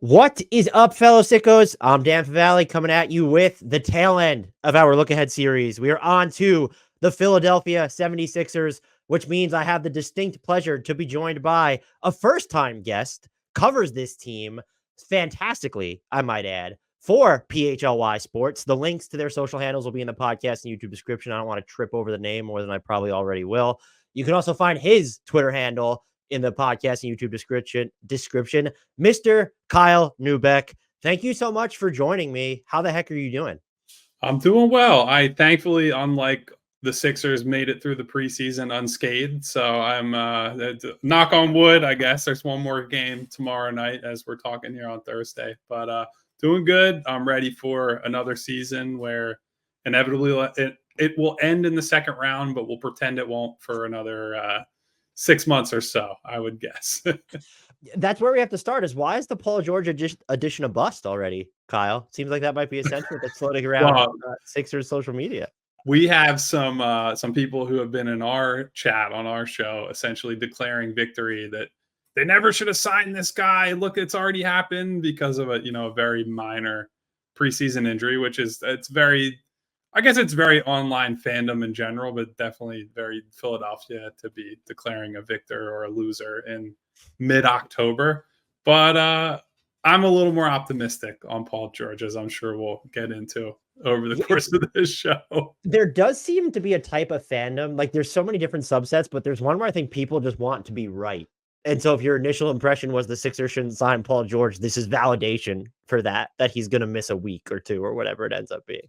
What is up, fellow sickos? I'm Dan Favale coming at you with the tail end of our Look Ahead series. We are on to the Philadelphia 76ers, which means I have the distinct pleasure to be joined by a first-time guest, covers this team fantastically, I might add, for PHLY Sports. The links to their social handles will be in the podcast and YouTube description. I don't want to trip over the name more than I probably already will. You can also find his Twitter handle in the podcast and YouTube description, Mr. Kyle Neubeck. Thank you so much for joining me. How the heck are you doing? I'm doing well. I thankfully, unlike the Sixers, made it through the preseason unscathed. So I'm knock on wood, I guess. There's one more game tomorrow night as we're talking here on Thursday. But doing good. I'm ready for another season where inevitably it will end in the second round, but we'll pretend it won't for another 6 months or so, I would guess. That's where we have to start. Is why is the Paul George addition a bust already, Kyle? Seems like that might be a sentiment that's floating around Sixers social media. We have some people who have been in our chat on our show essentially declaring victory that they never should have signed this guy. Look, it's already happened because of a very minor preseason injury, which is it's very online fandom in general, but definitely very Philadelphia to be declaring a victor or a loser in mid-October. But I'm a little more optimistic on Paul George, as I'm sure we'll get into over the course of this show. There does seem to be a type of fandom. Like there's so many different subsets, but there's one where I think people just want to be right. And so if your initial impression was the Sixers shouldn't sign Paul George, this is validation for that he's going to miss a week or two or whatever it ends up being.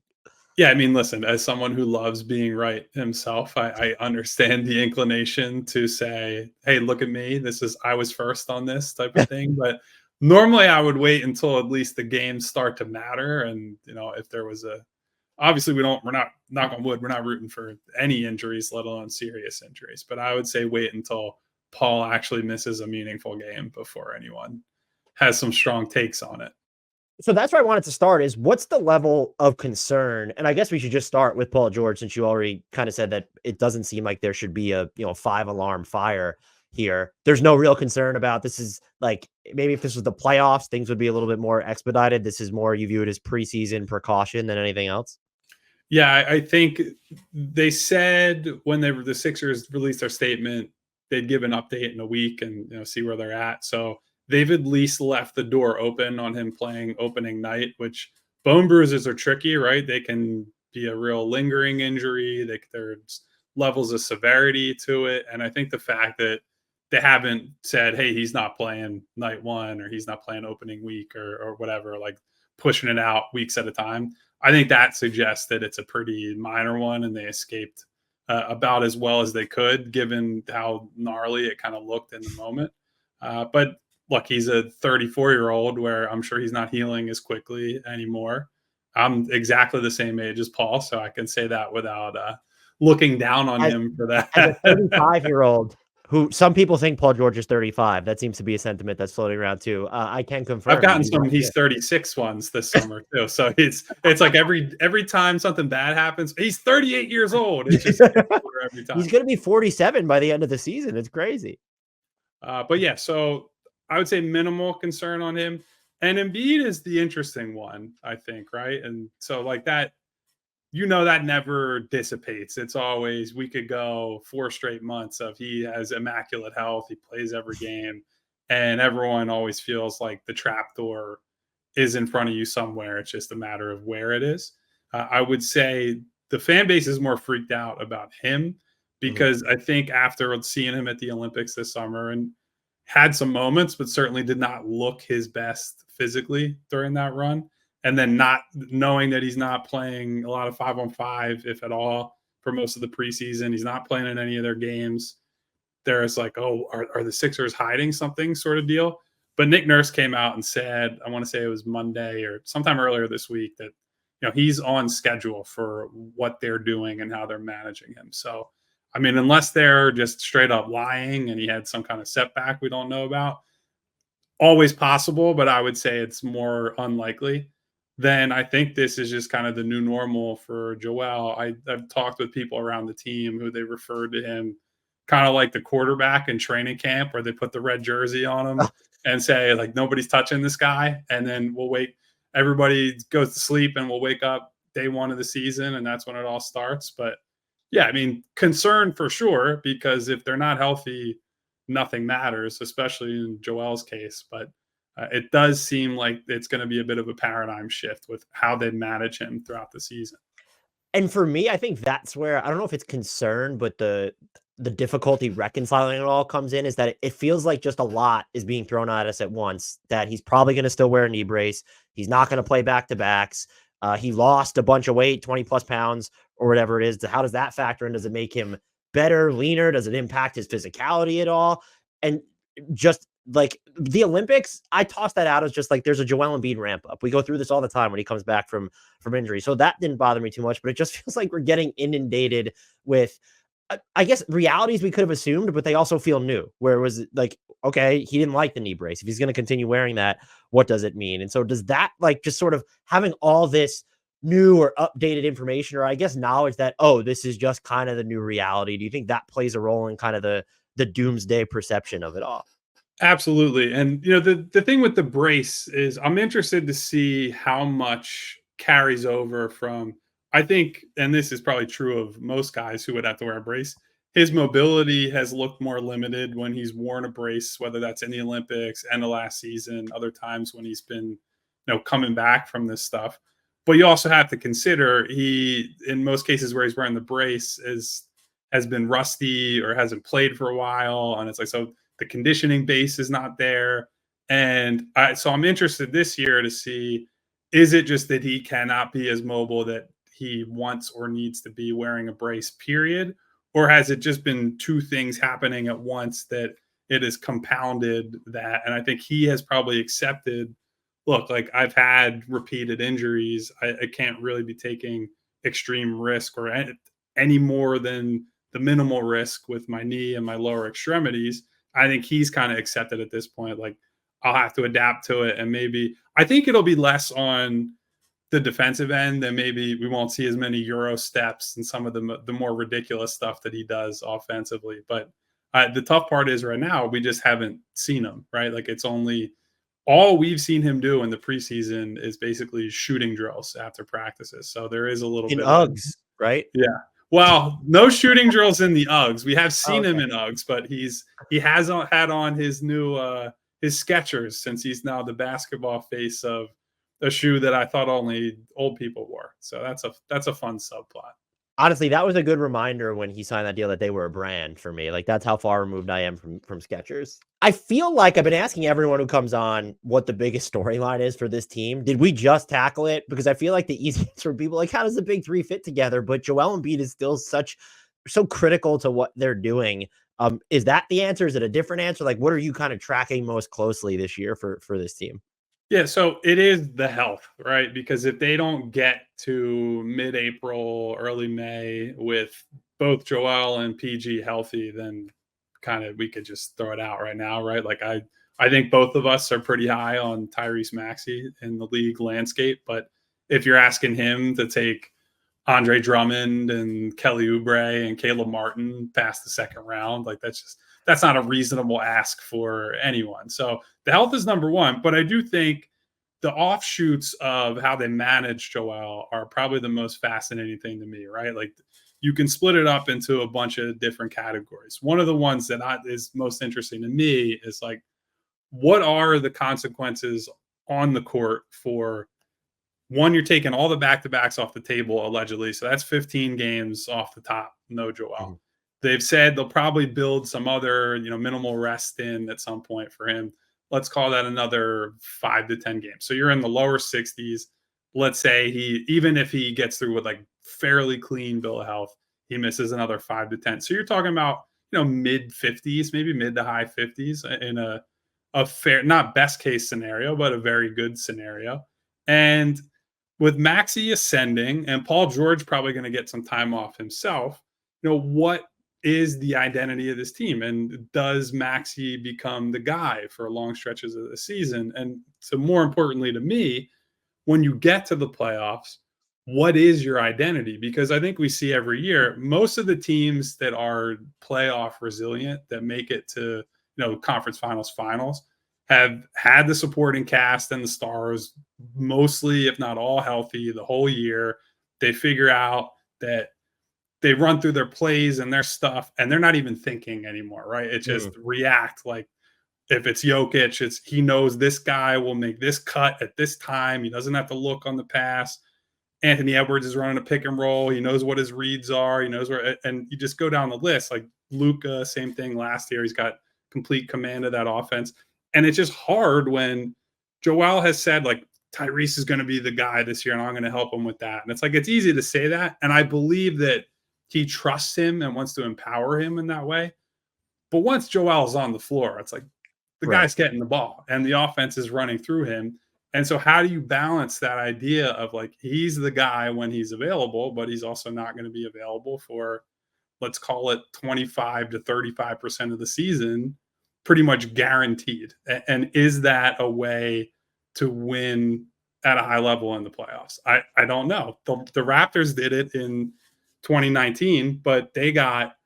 Yeah, I mean, listen, as someone who loves being right himself, I understand the inclination to say, hey, look at me. I was first on this type of thing. But normally I would wait until at least the games start to matter. And, if there was obviously we're not, knock on wood, we're not rooting for any injuries, let alone serious injuries. But I would say wait until Paul actually misses a meaningful game before anyone has some strong takes on it. So that's where I wanted to start is what's the level of concern? And I guess we should just start with Paul George, since you already kind of said that it doesn't seem like there should be a 5-alarm fire here. There's no real concern about this. Is like, maybe if this was the playoffs, things would be a little bit more expedited. This is more, you view it as preseason precaution than anything else. Yeah, I think they said when the Sixers released their statement, they'd give an update in a week and see where they're at. So they've at least left the door open on him playing opening night, which bone bruises are tricky, right? They can be a real lingering injury. There's levels of severity to it. And I think the fact that they haven't said, hey, he's not playing night one or he's not playing opening week or whatever, like pushing it out weeks at a time, I think that suggests that it's a pretty minor one and they escaped about as well as they could, given how gnarly it kind of looked in the moment. But look, he's a 34-year-old where I'm sure he's not healing as quickly anymore. I'm exactly the same age as Paul, so I can say that without looking down on him for that. As a 35-year-old, who some people think Paul George is 35. That seems to be a sentiment that's floating around too. I can confirm. I've gotten some he's 36 ones this summer too. So it's like every time something bad happens, he's 38 years old. It's just every time. He's going to be 47 by the end of the season. It's crazy. But yeah, so I would say minimal concern on him. And Embiid is the interesting one, I think, right? And so like that, that never dissipates. It's always, we could go 4 straight months of he has immaculate health. He plays every game. And everyone always feels like the trapdoor is in front of you somewhere. It's just a matter of where it is. I would say the fan base is more freaked out about him because I think after seeing him at the Olympics this summer and had some moments, but certainly did not look his best physically during that run. And then not knowing that he's not playing a lot of 5-on-5, if at all, for most of the preseason. He's not playing in any of their games. There's like, oh, are the Sixers hiding something sort of deal? But Nick Nurse came out and said, I want to say it was Monday or sometime earlier this week, that he's on schedule for what they're doing and how they're managing him. So, I mean, unless they're just straight up lying and he had some kind of setback we don't know about, always possible, but I would say it's more unlikely. Then I think this is just kind of the new normal for Joel. I've talked with people around the team who they referred to him kind of like the quarterback in training camp where they put the red jersey on him and say like nobody's touching this guy, and then we'll wait. Everybody goes to sleep, and we'll wake up day one of the season, and that's when it all starts. But yeah, I mean, concern for sure, because if they're not healthy, nothing matters, especially in Joel's case. But it does seem like it's going to be a bit of a paradigm shift with how they manage him throughout the season. And for me, I think that's where I don't know if it's concern, but the difficulty reconciling it all comes in is that it feels like just a lot is being thrown at us at once. That he's probably going to still wear a knee brace. He's not going to play back to backs. He lost a bunch of weight, 20 plus pounds or whatever it is. How does that factor in? Does it make him better, leaner? Does it impact his physicality at all? And just like the Olympics, I toss that out as just like there's a Joel Embiid ramp up. We go through this all the time when he comes back from injury. So that didn't bother me too much, but it just feels like we're getting inundated with I guess realities we could have assumed, but they also feel new. Where it was like, okay, he didn't like the knee brace. If he's going to continue wearing that, what does it mean? And so does that like just sort of having all this new or updated information, or I guess knowledge that, oh, this is just kind of the new reality. Do you think that plays a role in kind of the doomsday perception of it all? Absolutely. And the thing with the brace is I'm interested to see how much carries over from, I think, and this is probably true of most guys who would have to wear a brace. His mobility has looked more limited when he's worn a brace, whether that's in the Olympics and the last season, other times when he's been, coming back from this stuff. But you also have to consider he, in most cases where he's wearing the brace, has been rusty or hasn't played for a while, and it's like so the conditioning base is not there. And so I'm interested this year to see, is it just that he cannot be as mobile that he wants or needs to be wearing a brace, period? Or has it just been two things happening at once that it has compounded that? And I think he has probably accepted, look, like I've had repeated injuries. I can't really be taking extreme risk or any more than the minimal risk with my knee and my lower extremities. I think he's kind of accepted at this point, like I'll have to adapt to it. And maybe I think it'll be less on the defensive end, and maybe we won't see as many Euro steps and some of the more ridiculous stuff that he does offensively. But the tough part is right now, we just haven't seen him, right? Like it's only all we've seen him do in the preseason is basically shooting drills after practices. So there is a little In bit of, Uggs, right? yeah. Well, no shooting drills in the Uggs. We have seen him Okay. in Uggs, but he has had on his new his Skechers since he's now the basketball face of a shoe that I thought only old people wore. So that's a fun subplot. Honestly, that was a good reminder when he signed that deal that they were a brand for me. Like that's how far removed I am from Skechers. I feel like I've been asking everyone who comes on what the biggest storyline is for this team. Did we just tackle it? Because I feel like the easy answer would be like, how does the big three fit together? But Joel Embiid is still so critical to what they're doing. Is that the answer? Is it a different answer? Like, what are you kind of tracking most closely this year for this team? Yeah, so it is the health, right? Because if they don't get to mid-April, early May with both Joel and PG healthy, then kind of we could just throw it out right now, right? Like I think both of us are pretty high on Tyrese Maxey in the league landscape, but if you're asking him to take Andre Drummond and Kelly Oubre and Caleb Martin past the second round, like that's not a reasonable ask for anyone. So the health is number one, but I do think the offshoots of how they manage Joel are probably the most fascinating thing to me, right? Like you can split it up into a bunch of different categories. One of the ones that is most interesting to me is like, what are the consequences on the court for one, you're taking all the back-to-backs off the table, allegedly. So that's 15 games off the top, no Joel. Mm-hmm. They've said they'll probably build some other, minimal rest in at some point for him. Let's call that another 5 to 10 games. So you're in the lower 60s. Let's say even if he gets through with like fairly clean bill of health, he misses another 5 to 10. So you're talking about, mid 50s, maybe mid to high 50s in a fair, not best case scenario, but a very good scenario. And with Maxey ascending and Paul George probably going to get some time off himself, what is the identity of this team? And does Maxey become the guy for long stretches of the season? And so more importantly to me, when you get to the playoffs, what is your identity? Because I think we see every year, most of the teams that are playoff resilient, that make it to, conference finals, have had the supporting cast and the stars mostly, if not all, healthy the whole year. They figure out that they run through their plays and their stuff, and they're not even thinking anymore, right? It just react. Like if it's Jokic, he knows this guy will make this cut at this time. He doesn't have to look on the pass. Anthony Edwards is running a pick and roll. He knows what his reads are. He knows where, and you just go down the list. Like Luka, same thing last year. He's got complete command of that offense. And it's just hard when Joel has said, like, Tyrese is going to be the guy this year, and I'm going to help him with that. And it's like, it's easy to say that. And I believe that he trusts him and wants to empower him in that way. But once Joel's on the floor, it's like the guy's getting the ball and the offense is running through him. And so how do you balance that idea of like, he's the guy when he's available, but he's also not going to be available for, let's call it 25 to 35% of the season, pretty much guaranteed. And is that a way to win at a high level in the playoffs? I don't know. The Raptors did it in 2019, but they got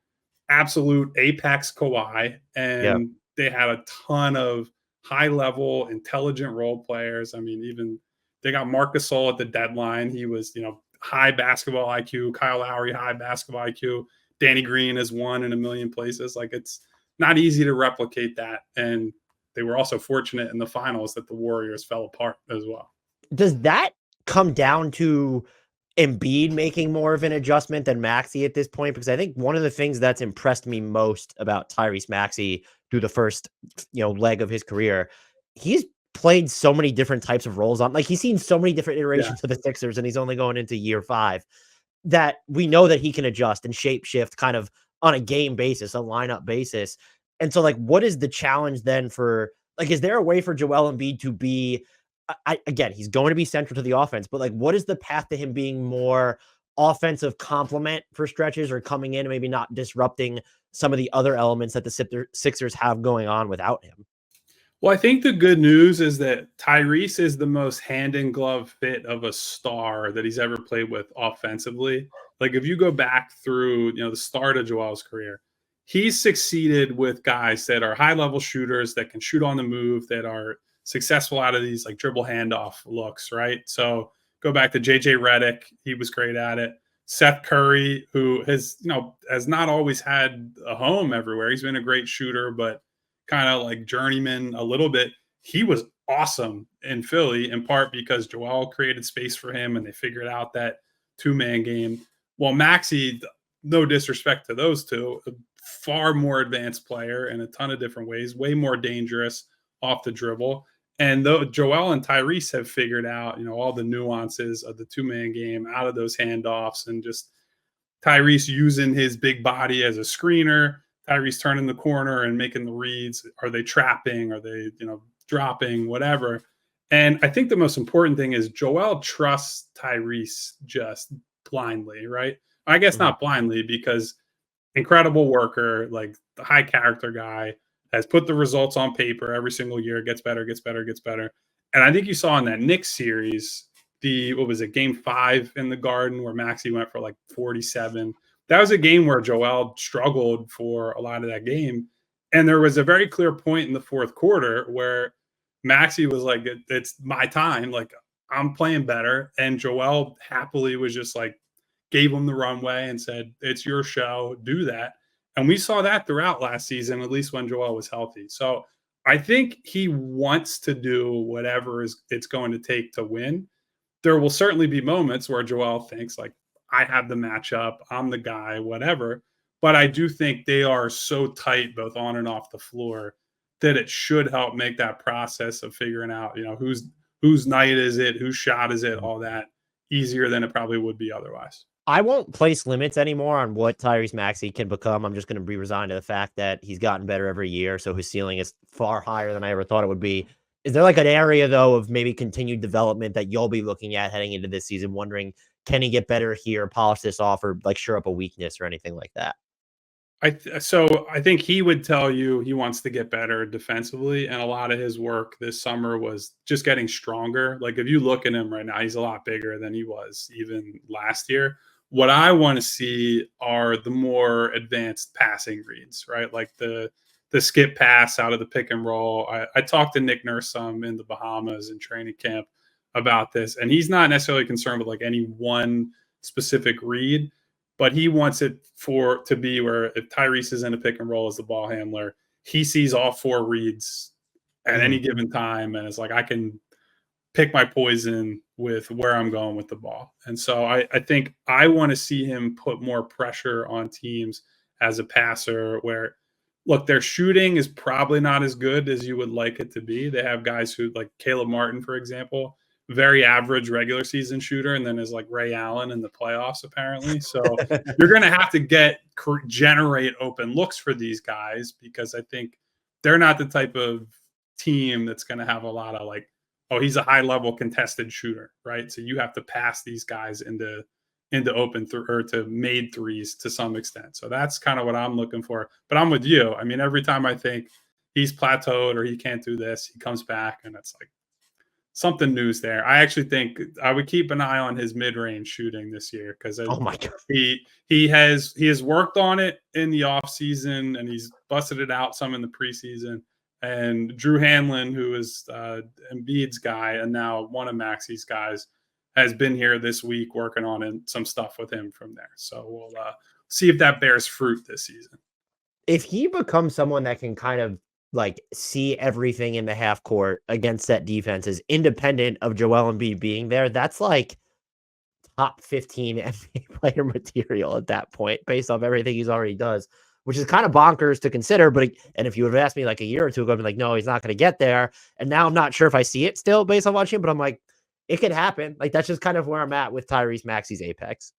absolute apex Kawhi, and they had a ton of high-level, intelligent role players. I mean, even they got Marc Gasol at the deadline. He was, high basketball IQ. Kyle Lowry, high basketball IQ. Danny Green has won in a million places. Like, it's not easy to replicate that. And they were also fortunate in the finals that the Warriors fell apart as well. Does that come down to Embiid making more of an adjustment than Maxey at this point? Because I think one of the things that's impressed me most about Tyrese Maxey through the first, leg of his career, he's played so many different types of roles on, like he's seen so many different iterations of the Sixers, and he's only going into year 5, that we know that he can adjust and shape shift kind of on a game basis, a lineup basis. And so, like, what is the challenge then for, like, is there a way for Joel Embiid to be, again, he's going to be central to the offense, but like, what is the path to him being more offensive complement for stretches, or coming in and maybe not disrupting some of the other elements that the Sixers have going on without him? Well, I think the good news is that Tyrese is the most hand in glove fit of a star that he's ever played with offensively. Like if you go back through, the start of Joel's career, he's succeeded with guys that are high level shooters that can shoot on the move, that are successful out of these like dribble handoff looks, right? So go back to JJ Redick. He was great at it. Seth Curry, who has not always had a home everywhere. He's been a great shooter, but kind of like journeyman a little bit. He was awesome in Philly, in part because Joel created space for him and they figured out that 2-man game. Well, Maxey, no disrespect to those two, a far more advanced player in a ton of different ways, way more dangerous off the dribble. And though Joel and Tyrese have figured out, all the nuances of the 2-man game out of those handoffs, and just Tyrese using his big body as a screener, Tyrese turning the corner and making the reads. Are they trapping? Are they, dropping, whatever? And I think the most important thing is Joel trusts Tyrese just blindly, right? I guess not blindly, because incredible worker, like the high character guy, has put the results on paper every single year, gets better, gets better, gets better. And I think you saw in that Knicks series, game 5 in the Garden where Maxey went for like 47. That was a game where Joel struggled for a lot of that game. And there was a very clear point in the fourth quarter where Maxey was like, it's my time. Like, I'm playing better. And Joel happily was just like, gave him the runway and said, it's your show, do that. And we saw that throughout last season, at least when Joel was healthy. So I think he wants to do whatever it's going to take to win. There will certainly be moments where Joel thinks like, I have the matchup, I'm the guy, whatever. But I do think they are so tight, both on and off the floor, that it should help make that process of figuring out, whose night is it, whose shot is it, all that easier than it probably would be otherwise. I won't place limits anymore on what Tyrese Maxey can become. I'm just going to be resigned to the fact that he's gotten better every year, so his ceiling is far higher than I ever thought it would be. Is there like an area, though, of maybe continued development that you'll be looking at heading into this season, wondering, can he get better here, polish this off, or like shore up a weakness or anything like that? So I think he would tell you he wants to get better defensively, and a lot of his work this summer was just getting stronger. Like if you look at him right now, he's a lot bigger than he was even last year. What I want to see are the more advanced passing reads, right? Like the the skip pass out of the pick and roll. I talked to Nick Nurse some in the Bahamas in training camp about this, and he's not necessarily concerned with like any one specific read, but he wants it to be where if Tyrese is in a pick and roll as the ball handler, he sees all 4 reads at any given time, and it's like I can pick my poison with where I'm going with the ball. And so I think I want to see him put more pressure on teams as a passer where, look, their shooting is probably not as good as you would like it to be. They have guys who, like Caleb Martin, for example, very average regular season shooter, and then is like Ray Allen in the playoffs, apparently. So you're going to have to generate open looks for these guys, because I think they're not the type of team that's going to have a lot of like, oh, he's a high level contested shooter, right? So you have to pass these guys into open or to made threes to some extent. So that's kind of what I'm looking for. But I'm with you. I mean, every time I think he's plateaued or he can't do this, he comes back and it's like something new's there. I actually think I would keep an eye on his mid-range shooting this year, because Oh my God. he has worked on it in the offseason and he's busted it out some in the preseason. And Drew Hanlon, who is Embiid's guy and now one of Maxey's guys, has been here this week working on some stuff with him from there. So we'll see if that bears fruit this season. If he becomes someone that can kind of like see everything in the half court against that defense is independent of Joel Embiid being there, that's like top 15 NBA player material at that point, based off everything he's already does, which is kind of bonkers to consider. But and if you would have asked me like a year or two ago, I'd be like, no, he's not going to get there. And now I'm not sure if I see it still based on watching him, but I'm like, it could happen. Like, that's just kind of where I'm at with Tyrese Maxey's apex.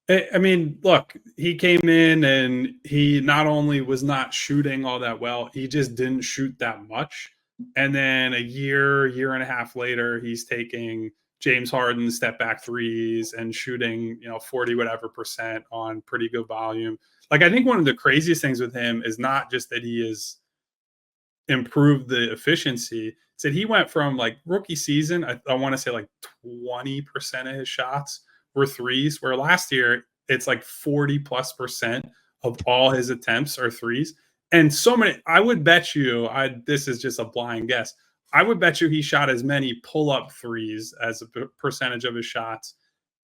I mean, look, he came in and he not only was not shooting all that well, he just didn't shoot that much. And then a year and a half later, he's taking James Harden step back threes and shooting, 40 whatever % on pretty good volume. Like, I think one of the craziest things with him is not just that he has improved the efficiency. It's that he went from like rookie season, I want to say like 20% of his shots were threes, where last year it's like 40+% of all his attempts are threes. And so many, I would bet you, this is just a blind guess, I would bet you he shot as many pull-up threes as a percentage of his shots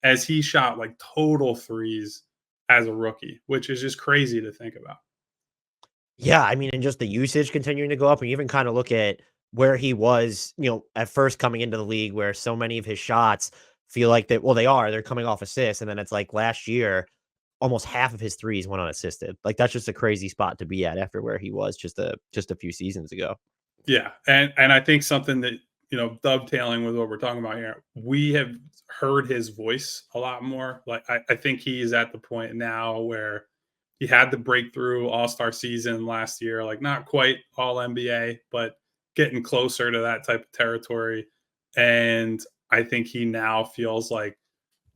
as he shot like total threes as a rookie, which is just crazy to think about. Yeah, I mean, and just the usage continuing to go up, and you even kind of look at where he was, at first coming into the league, where so many of his shots feel like that. Well, they're coming off assists, and then it's like last year, almost half of his threes went unassisted. Like, that's just a crazy spot to be at after where he was just a few seasons ago. Yeah, and I think something that, dovetailing with what we're talking about here, we have heard his voice a lot more. Like, I think he's at the point now where he had the breakthrough all-star season last year, like not quite all NBA, but getting closer to that type of territory. And I think he now feels like,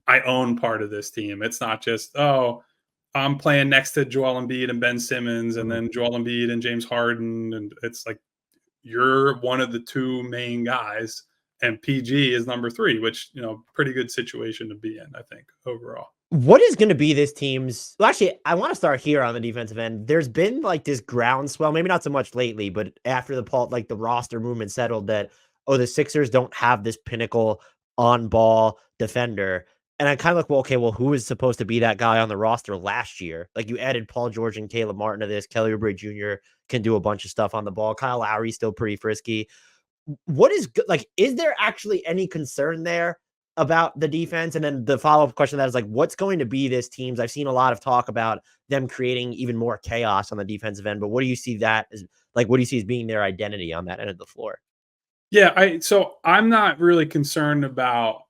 I own part of this team. It's not just, oh, I'm playing next to Joel Embiid and Ben Simmons and then Joel Embiid and James Harden. And it's like, you're one of the 2 main guys, and PG is number 3, which, pretty good situation to be in, I think, overall. What is going to be this team's? Well, actually, I want to start here on the defensive end. There's been like this groundswell, maybe not so much lately, but after the roster movement settled, that the Sixers don't have this pinnacle on ball defender. And I kind of like, well, who is supposed to be that guy on the roster last year? Like, you added Paul George and Caleb Martin to this. Kelly Oubre Jr. can do a bunch of stuff on the ball. Kyle Lowry's still pretty frisky. What is good? Like, is there actually any concern there about the defense? And then the follow-up question to that is like, what's going to be this team's? I've seen a lot of talk about them creating even more chaos on the defensive end, but what do you see that as, like, what do you see as being their identity on that end of the floor? Yeah, so I'm not really concerned about,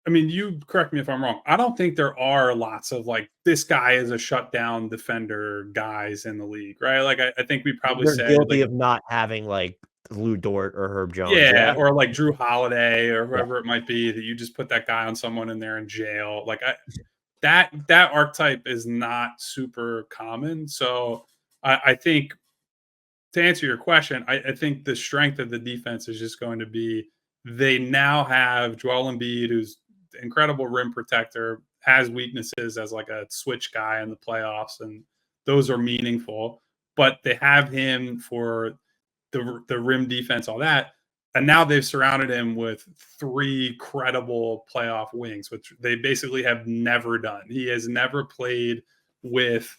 I mean, you correct me if I'm wrong, I don't think there are lots of like, this guy is a shutdown defender guys in the league, right? Like, I think we probably They're say guilty like, of not having like Lou Dort or Herb Jones. yeah, or like Drew Holiday or whoever it might be, that you just put that guy on someone and they're in jail. Like, that archetype is not super common. So I think, to answer your question, I think the strength of the defense is just going to be, they now have Joel Embiid, who's incredible rim protector, has weaknesses as like a switch guy in the playoffs, and those are meaningful. but they have him for the rim defense, all that. And now they've surrounded him with 3 credible playoff wings, which they basically have never done. He has never played with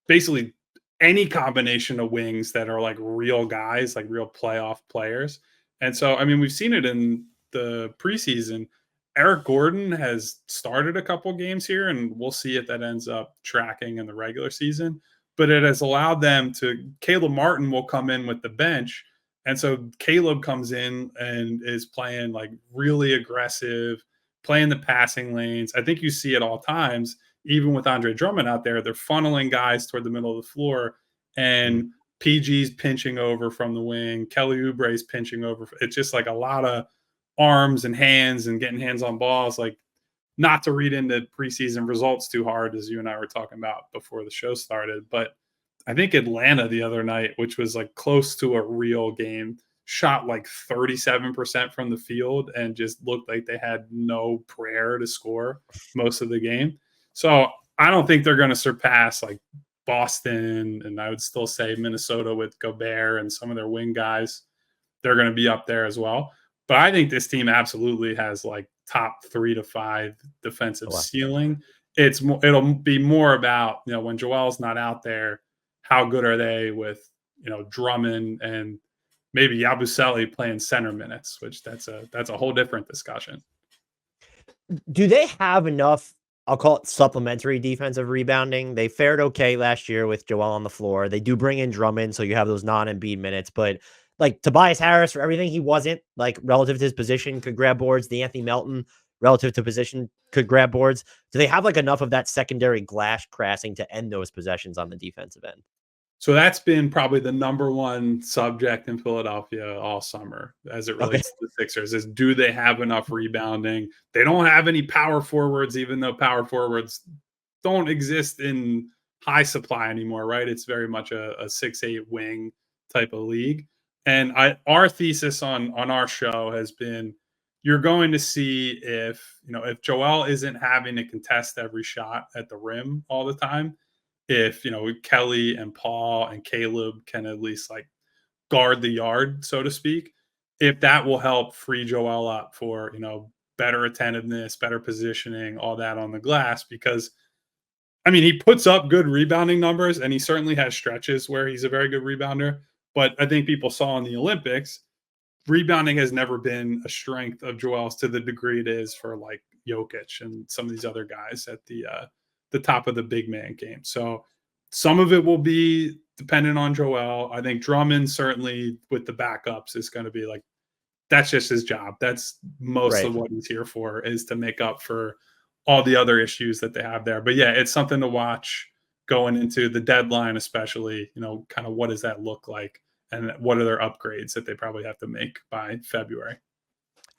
basically any combination of wings that are like real guys, like real playoff players. And so, I mean, we've seen it in the preseason. Eric Gordon has started a couple games here, and we'll see if that ends up tracking in the regular season. But it has allowed them to. Caleb Martin will come in with the bench. And so Caleb comes in and is playing like really aggressive, playing the passing lanes. I think you see it all times, even with Andre Drummond out there. They're funneling guys toward the middle of the floor, and PG's pinching over from the wing. Kelly Oubre's pinching over. It's just like a lot of arms and hands and getting hands on balls. Like, not to read into preseason results too hard, as you and I were talking about before the show started, but I think Atlanta the other night, which was like close to a real game, shot like 37% from the field and just looked like they had no prayer to score most of the game. So I don't think they're going to surpass like Boston, and I would still say Minnesota with Gobert and some of their wing guys. They're going to be up there as well. But I think this team absolutely has like top 3 to 5 defensive ceiling. It'll be more about, when Joel's not out there, how good are they with, Drummond and maybe Yabusele playing center minutes, which that's a whole different discussion. Do they have enough, I'll call it supplementary defensive rebounding? They fared okay last year with Joel on the floor. They do bring in Drummond, so you have those non-Embiid minutes, but like Tobias Harris, for everything he wasn't, like relative to his position, could grab boards. The Anthony Melton, relative to position, could grab boards. Do they have like enough of that secondary glass crashing to end those possessions on the defensive end? So that's been probably the number one subject in Philadelphia all summer as it relates to the Sixers, is do they have enough rebounding? They don't have any power forwards, even though power forwards don't exist in high supply anymore, right? It's very much a 6'8" wing type of league. And our thesis on our show has been, you're going to see if Joel isn't having to contest every shot at the rim all the time, if Kelly and Paul and Caleb can at least like guard the yard, so to speak, if that will help free Joel up for better attentiveness, better positioning, all that on the glass. Because I mean, he puts up good rebounding numbers, and he certainly has stretches where he's a very good rebounder. But I think people saw in the Olympics, rebounding has never been a strength of Joel's to the degree it is for like Jokic and some of these other guys at the top of the big man game. So some of it will be dependent on Joel. I think Drummond, certainly with the backups, is going to be like, that's just his job. That's most of what he's here for, is to make up for all the other issues that they have there. But yeah, it's something to watch going into the deadline, especially, kind of what does that look like, and what are their upgrades that they probably have to make by February.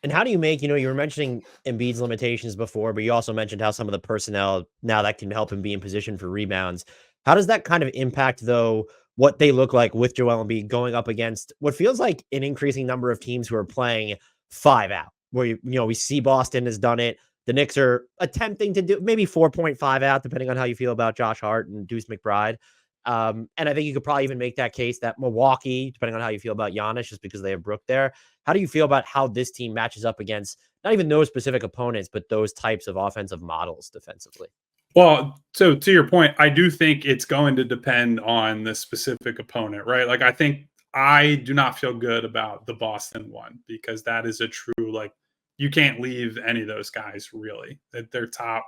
And how do you make, you were mentioning Embiid's limitations before, but you also mentioned how some of the personnel now that can help him be in position for rebounds. How does that kind of impact, though, what they look like with Joel Embiid going up against what feels like an increasing number of teams who are playing 5 out, where, we see Boston has done it. The Knicks are attempting to do maybe 4.5 out, depending on how you feel about Josh Hart and Deuce McBride. And I think you could probably even make that case that Milwaukee, depending on how you feel about Giannis, just because they have Brook there. How do you feel about how this team matches up against not even those specific opponents, but those types of offensive models defensively? Well, so to your point, I do think it's going to depend on the specific opponent, right? Like, I think I do not feel good about the Boston one, because that is a true, like, you can't leave any of those guys really. That their top,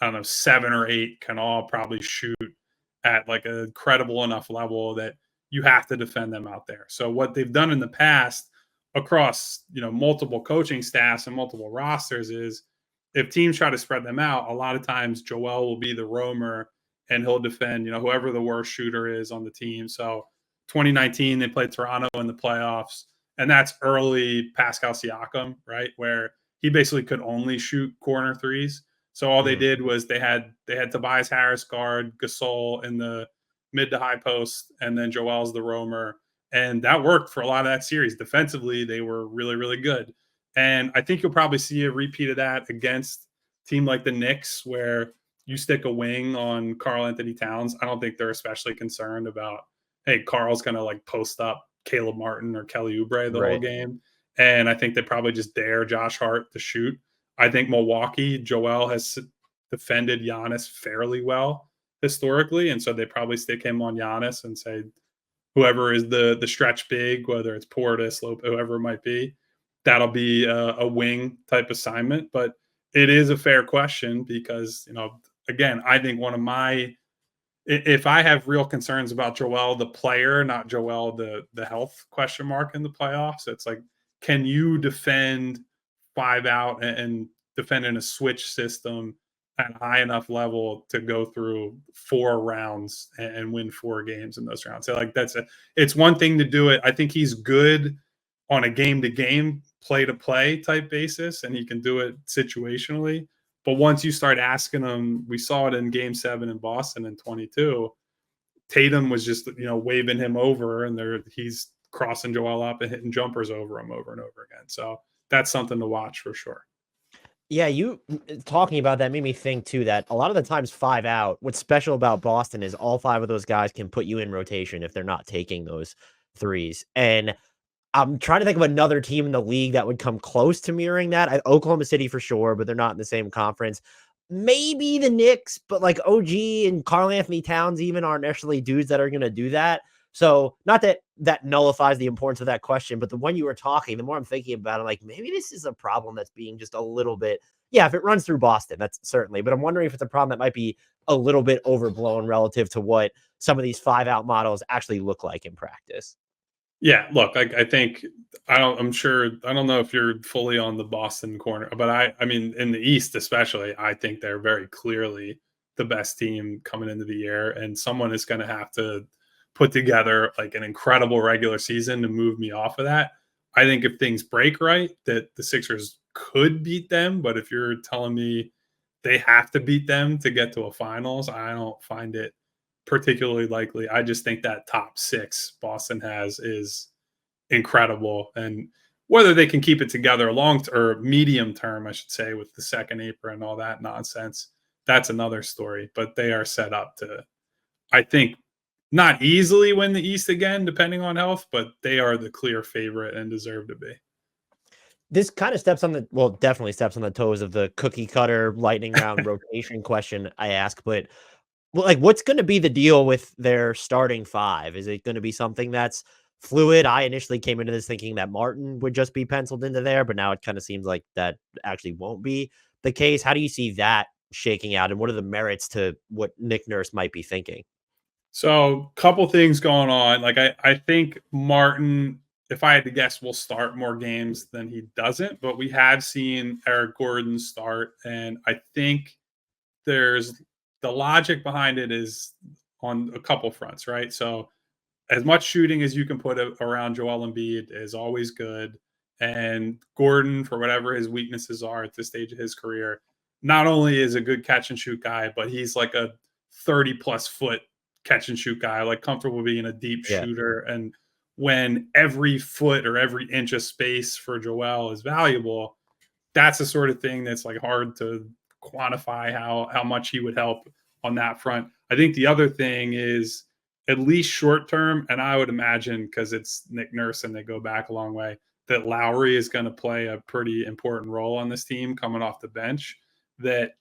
I don't know, 7 or 8 can all probably shoot at like a credible enough level that you have to defend them out there. So what they've done in the past across, multiple coaching staffs and multiple rosters is, if teams try to spread them out, a lot of times Joel will be the roamer and he'll defend, whoever the worst shooter is on the team. So 2019, they played Toronto in the playoffs, and that's early Pascal Siakam, right? Where he basically could only shoot corner threes. So all they did was they had Tobias Harris guard Gasol in the mid to high post, and then Joel's the roamer. And that worked for a lot of that series. Defensively, they were really, really good. And I think you'll probably see a repeat of that against a team like the Knicks, where you stick a wing on Karl Anthony Towns. I don't think they're especially concerned about hey, Carl's going to like post up Caleb Martin or Kelly Oubre the whole Right. game. And I think they probably just dare Josh Hart to shoot. I think Milwaukee, Joel has defended Giannis fairly well historically. And so they probably stick him on Giannis and say, whoever is the stretch big, whether it's Portis, whoever it might be, that'll be a wing type assignment. But it is a fair question because, again, I think one of my, if I have real concerns about Joel the player, not Joel the health question mark in the playoffs, it's like, can you defend 5 out and defend in a switch system at a high enough level to go through 4 rounds and win 4 games in those rounds? So like it's one thing to do it. I think he's good on a game to game, play to play type basis, and he can do it situationally. But once you start asking him, we saw it in Game 7 in Boston in 22. Tatum was just waving him over, and he's crossing Joel up and hitting jumpers over him over and over again. So that's something to watch for sure. Yeah, you talking about that made me think too that a lot of the times 5 out, what's special about Boston is all 5 of those guys can put you in rotation if they're not taking those threes. And I'm trying to think of another team in the league that would come close to mirroring that. Oklahoma City for sure, but they're not in the same conference. Maybe the Knicks, but like OG and Karl Anthony Towns even aren't necessarily dudes that are going to do that. So not that that nullifies the importance of that question, but the one you were talking, the more I'm thinking about it, like maybe this is a problem that's being just a little bit, yeah, if it runs through Boston, that's certainly, but I'm wondering if it's a problem that might be a little bit overblown relative to what some of these 5 out models actually look like in practice. Yeah, look, I think I'm sure I don't know if you're fully on the Boston corner, but I mean in the East especially, I think they're very clearly the best team coming into the year, and someone is going to have to put together like an incredible regular season to move me off of that. I think if things break right, that the Sixers could beat them, but if you're telling me they have to beat them to get to a finals, I don't find it particularly likely. I just think that top 6 Boston has is incredible, and whether they can keep it together long or medium term, I should say, with the second apron and all that nonsense, that's another story. But they are set up to, I think, not easily win the East again, depending on health, but they are the clear favorite and deserve to be. This kind of steps on the, well, definitely steps on the toes of the cookie cutter lightning round rotation question I ask, but well, like, what's going to be the deal with their starting 5? Is it going to be something that's fluid? I initially came into this thinking that Martin would just be penciled into there, but now it kind of seems like that actually won't be the case. How do you see that shaking out, and what are the merits to what Nick Nurse might be thinking? So, couple things going on. Like, I think Martin, if I had to guess, will start more games than he doesn't, but we have seen Eric Gordon start, and I think there's the logic behind it is on a couple fronts, right? So, as much shooting as you can put around Joel Embiid is always good. And Gordon, for whatever his weaknesses are at this stage of his career, not only is a good catch and shoot guy, but he's like a 30 plus foot catch and shoot guy, like comfortable being a deep Yeah. shooter. And when every foot or every inch of space for Joel is valuable, that's the sort of thing that's like hard to quantify how much he would help on that front. I think the other thing is at least short term, and I would imagine because it's Nick Nurse and they go back a long way, that Lowry is going to play a pretty important role on this team coming off the bench. That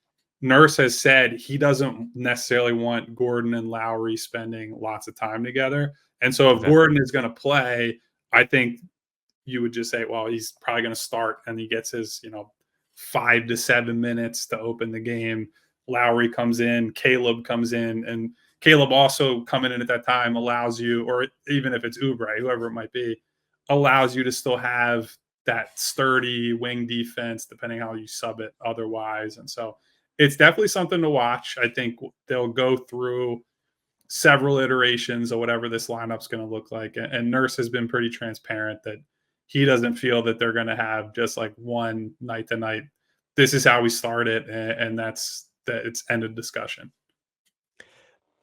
Nurse has said he doesn't necessarily want Gordon and Lowry spending lots of time together. And so if Okay. Gordon is going to play, I think you would just say, well, he's probably going to start and he gets his, 5 to 7 minutes to open the game. Lowry comes in, Caleb comes in, and Caleb also coming in at that time allows you, or even if it's Oubre, whoever it might be, allows you to still have that sturdy wing defense, depending how you sub it otherwise. And so it's definitely something to watch. I think they'll go through several iterations of whatever this lineup's going to look like. And Nurse has been pretty transparent that he doesn't feel that they're going to have just like one night to night. This is how we start it, and that's that. It's ended discussion.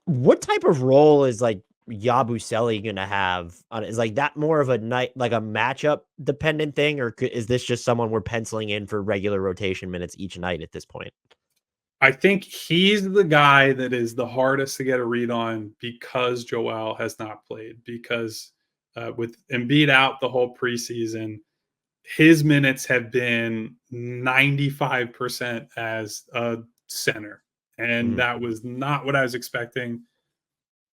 What type of role is like Yabusele going to have on it? Is like that more of a night, like a matchup dependent thing, or is this just someone we're penciling in for regular rotation minutes each night at this point? I think he's the guy that is the hardest to get a read on because Joel has not played. Because with Embiid out the whole preseason, his minutes have been 95% as a center. And Mhm. that was not what I was expecting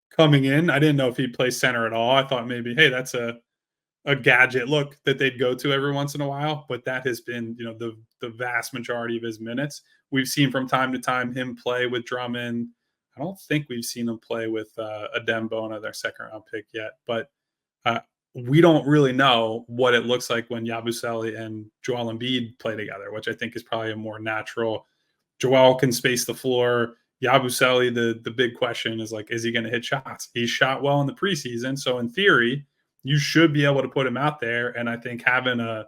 coming in. I didn't know if he'd play center at all. I thought maybe, hey, that's a gadget look that they'd go to every once in a while, but that has been, the vast majority of his minutes. We've seen from time to time him play with Drummond. I don't think we've seen him play with Adem Bona, their second round pick yet, but uh, we don't really know what it looks like when Yabusele and Joel Embiid play together, which I think is probably a more natural. Joel can space the floor. Yabusele, the big question is like, is he going to hit shots? He shot well in the preseason, so in theory, you should be able to put him out there. And I think having a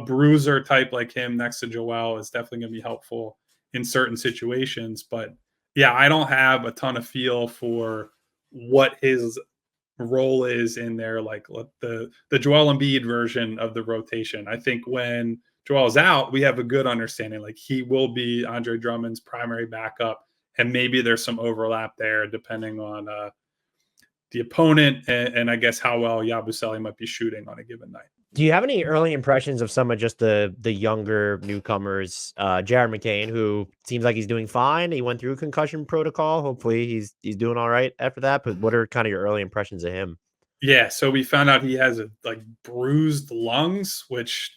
bruiser type like him next to Joel is definitely going to be helpful in certain situations. But yeah, I don't have a ton of feel for what his role is in there, like the Joel Embiid version of the rotation. I think when Joel's out, we have a good understanding. Like he will be Andre Drummond's primary backup, and maybe there's some overlap there depending on the opponent and I guess how well Yabusele might be shooting on a given night. Do you have any early impressions of some of just the younger newcomers? Jared McCain, who seems like he's doing fine. He went through concussion protocol. Hopefully he's doing all right after that. But what are kind of your early impressions of him? Yeah, so we found out he has a like bruised lungs, which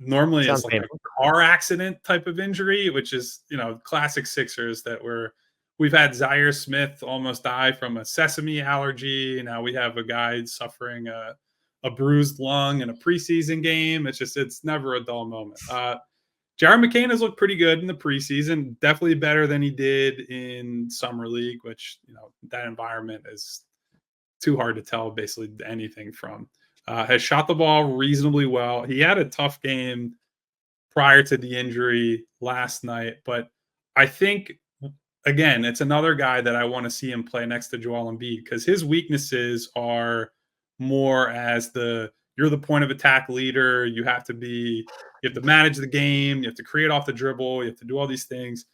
normally is Sounds like a painful. car accident type of injury, which is classic Sixers that we've had Zaire Smith almost die from a sesame allergy. Now we have a guy suffering a bruised lung in a preseason game. It's never a dull moment. Jared McCain has looked pretty good in the preseason, definitely better than he did in summer league, which that environment is too hard to tell basically anything from. Has shot the ball reasonably well. He had a tough game prior to the injury last night, but I think again, it's another guy that I want to see him play next to Joel Embiid because his weaknesses are more as you're the point of attack leader. You have to manage the game, you have to create off the dribble, you have to do all these things.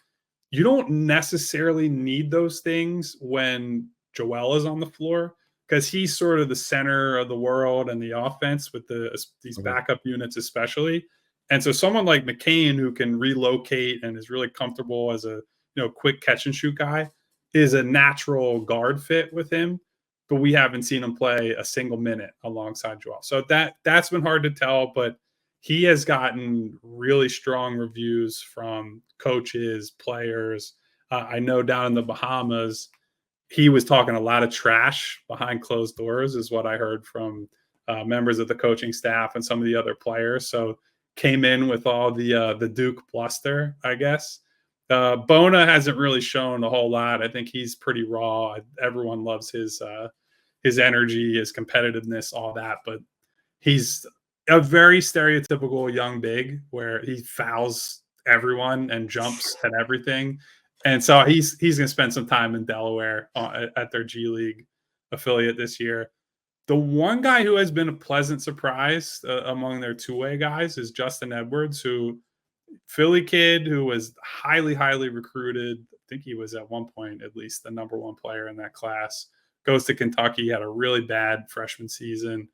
You don't necessarily need those things when Joel is on the floor because he's sort of the center of the world and the offense with these Mhm. backup units, especially. And so, someone like McCain who can relocate and is really comfortable as a quick catch and shoot guy is a natural guard fit with him. But we haven't seen him play a single minute alongside Joel, so that's been hard to tell. But he has gotten really strong reviews from coaches, players. I know down in the Bahamas, he was talking a lot of trash behind closed doors, is what I heard from members of the coaching staff and some of the other players. So came in with all the Duke bluster, I guess. Bona hasn't really shown a whole lot. I think he's pretty raw. Everyone loves his energy, his competitiveness, all that, but he's a very stereotypical young big where he fouls everyone and jumps at everything. And so he's going to spend some time in Delaware at their G League affiliate this year. The one guy who has been a pleasant surprise among their two-way guys is Justin Edwards, who Philly kid who was highly, highly recruited. I think he was at one point at least the number one player in that class. Goes to Kentucky, had a really bad freshman season,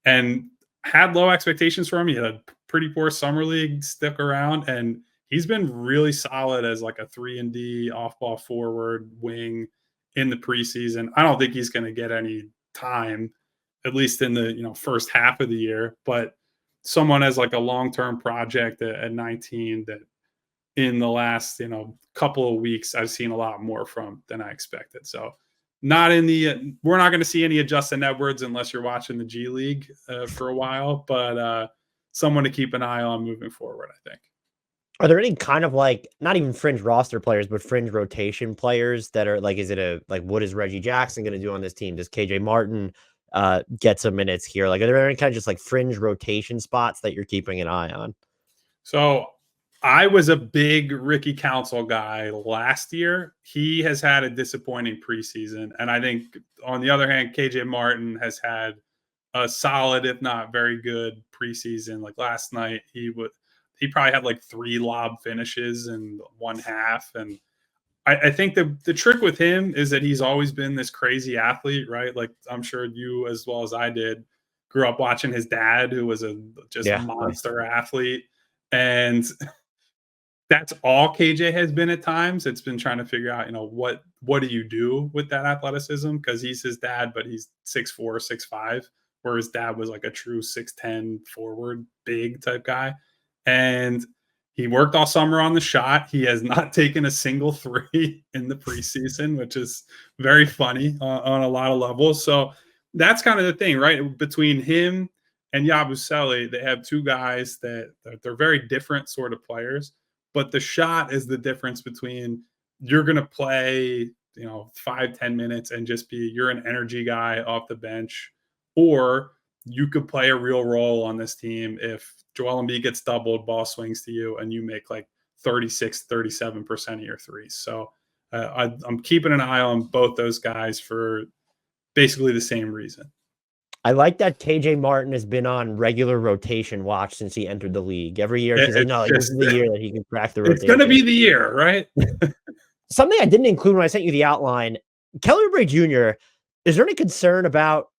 and had low expectations for him. He had a pretty poor summer league, stick around, and he's been really solid as like a 3-and-D off-ball forward wing in the preseason. I don't think he's going to get any time, at least in the first half of the year, but someone as like a long-term project at 19 that in the last couple of weeks I've seen a lot more from than I expected. So not in the we're not going to see any of Justin Edwards unless you're watching the G League for a while, but someone to keep an eye on moving forward, I think. Are there any kind of like not even fringe roster players, but fringe rotation players that are like, is it a like what is Reggie Jackson going to do on this team? Does KJ Martin get some minutes here? Like, are there any kind of just like fringe rotation spots that you're keeping an eye on? So I was a big Ricky Council guy last year. He has had a disappointing preseason. And I think on the other hand, KJ Martin has had a solid, if not very good preseason. Like last night, he probably had like 3 lob finishes in one half. And I think the trick with him is that he's always been this crazy athlete, right? Like I'm sure you, as well as I did, grew up watching his dad, who was a just Yeah. monster athlete. And that's all KJ has been at times. It's been trying to figure out, what do you do with that athleticism? Because he's his dad, but he's 6'4", 6'5", where his dad was like a true 6'10" forward, big type guy. And he worked all summer on the shot. He has not taken a single three in the preseason, which is very funny on a lot of levels. So that's kind of the thing, right? Between him and Yabusele, they have two guys that they're very different sort of players, but the shot is the difference between you're going to play, 5-10 minutes and just you're an energy guy off the bench, or you could play a real role on this team if Joel Embiid gets doubled, ball swings to you, and you make like 36, 37% of your threes. So I'm keeping an eye on both those guys for basically the same reason. I like that KJ Martin has been on regular rotation watch since he entered the league. Every year she's like, no, this is the year that he can crack the rotation. It's going to be the year, right? Something I didn't include when I sent you the outline, Kelly Oubre Jr., is there any concern about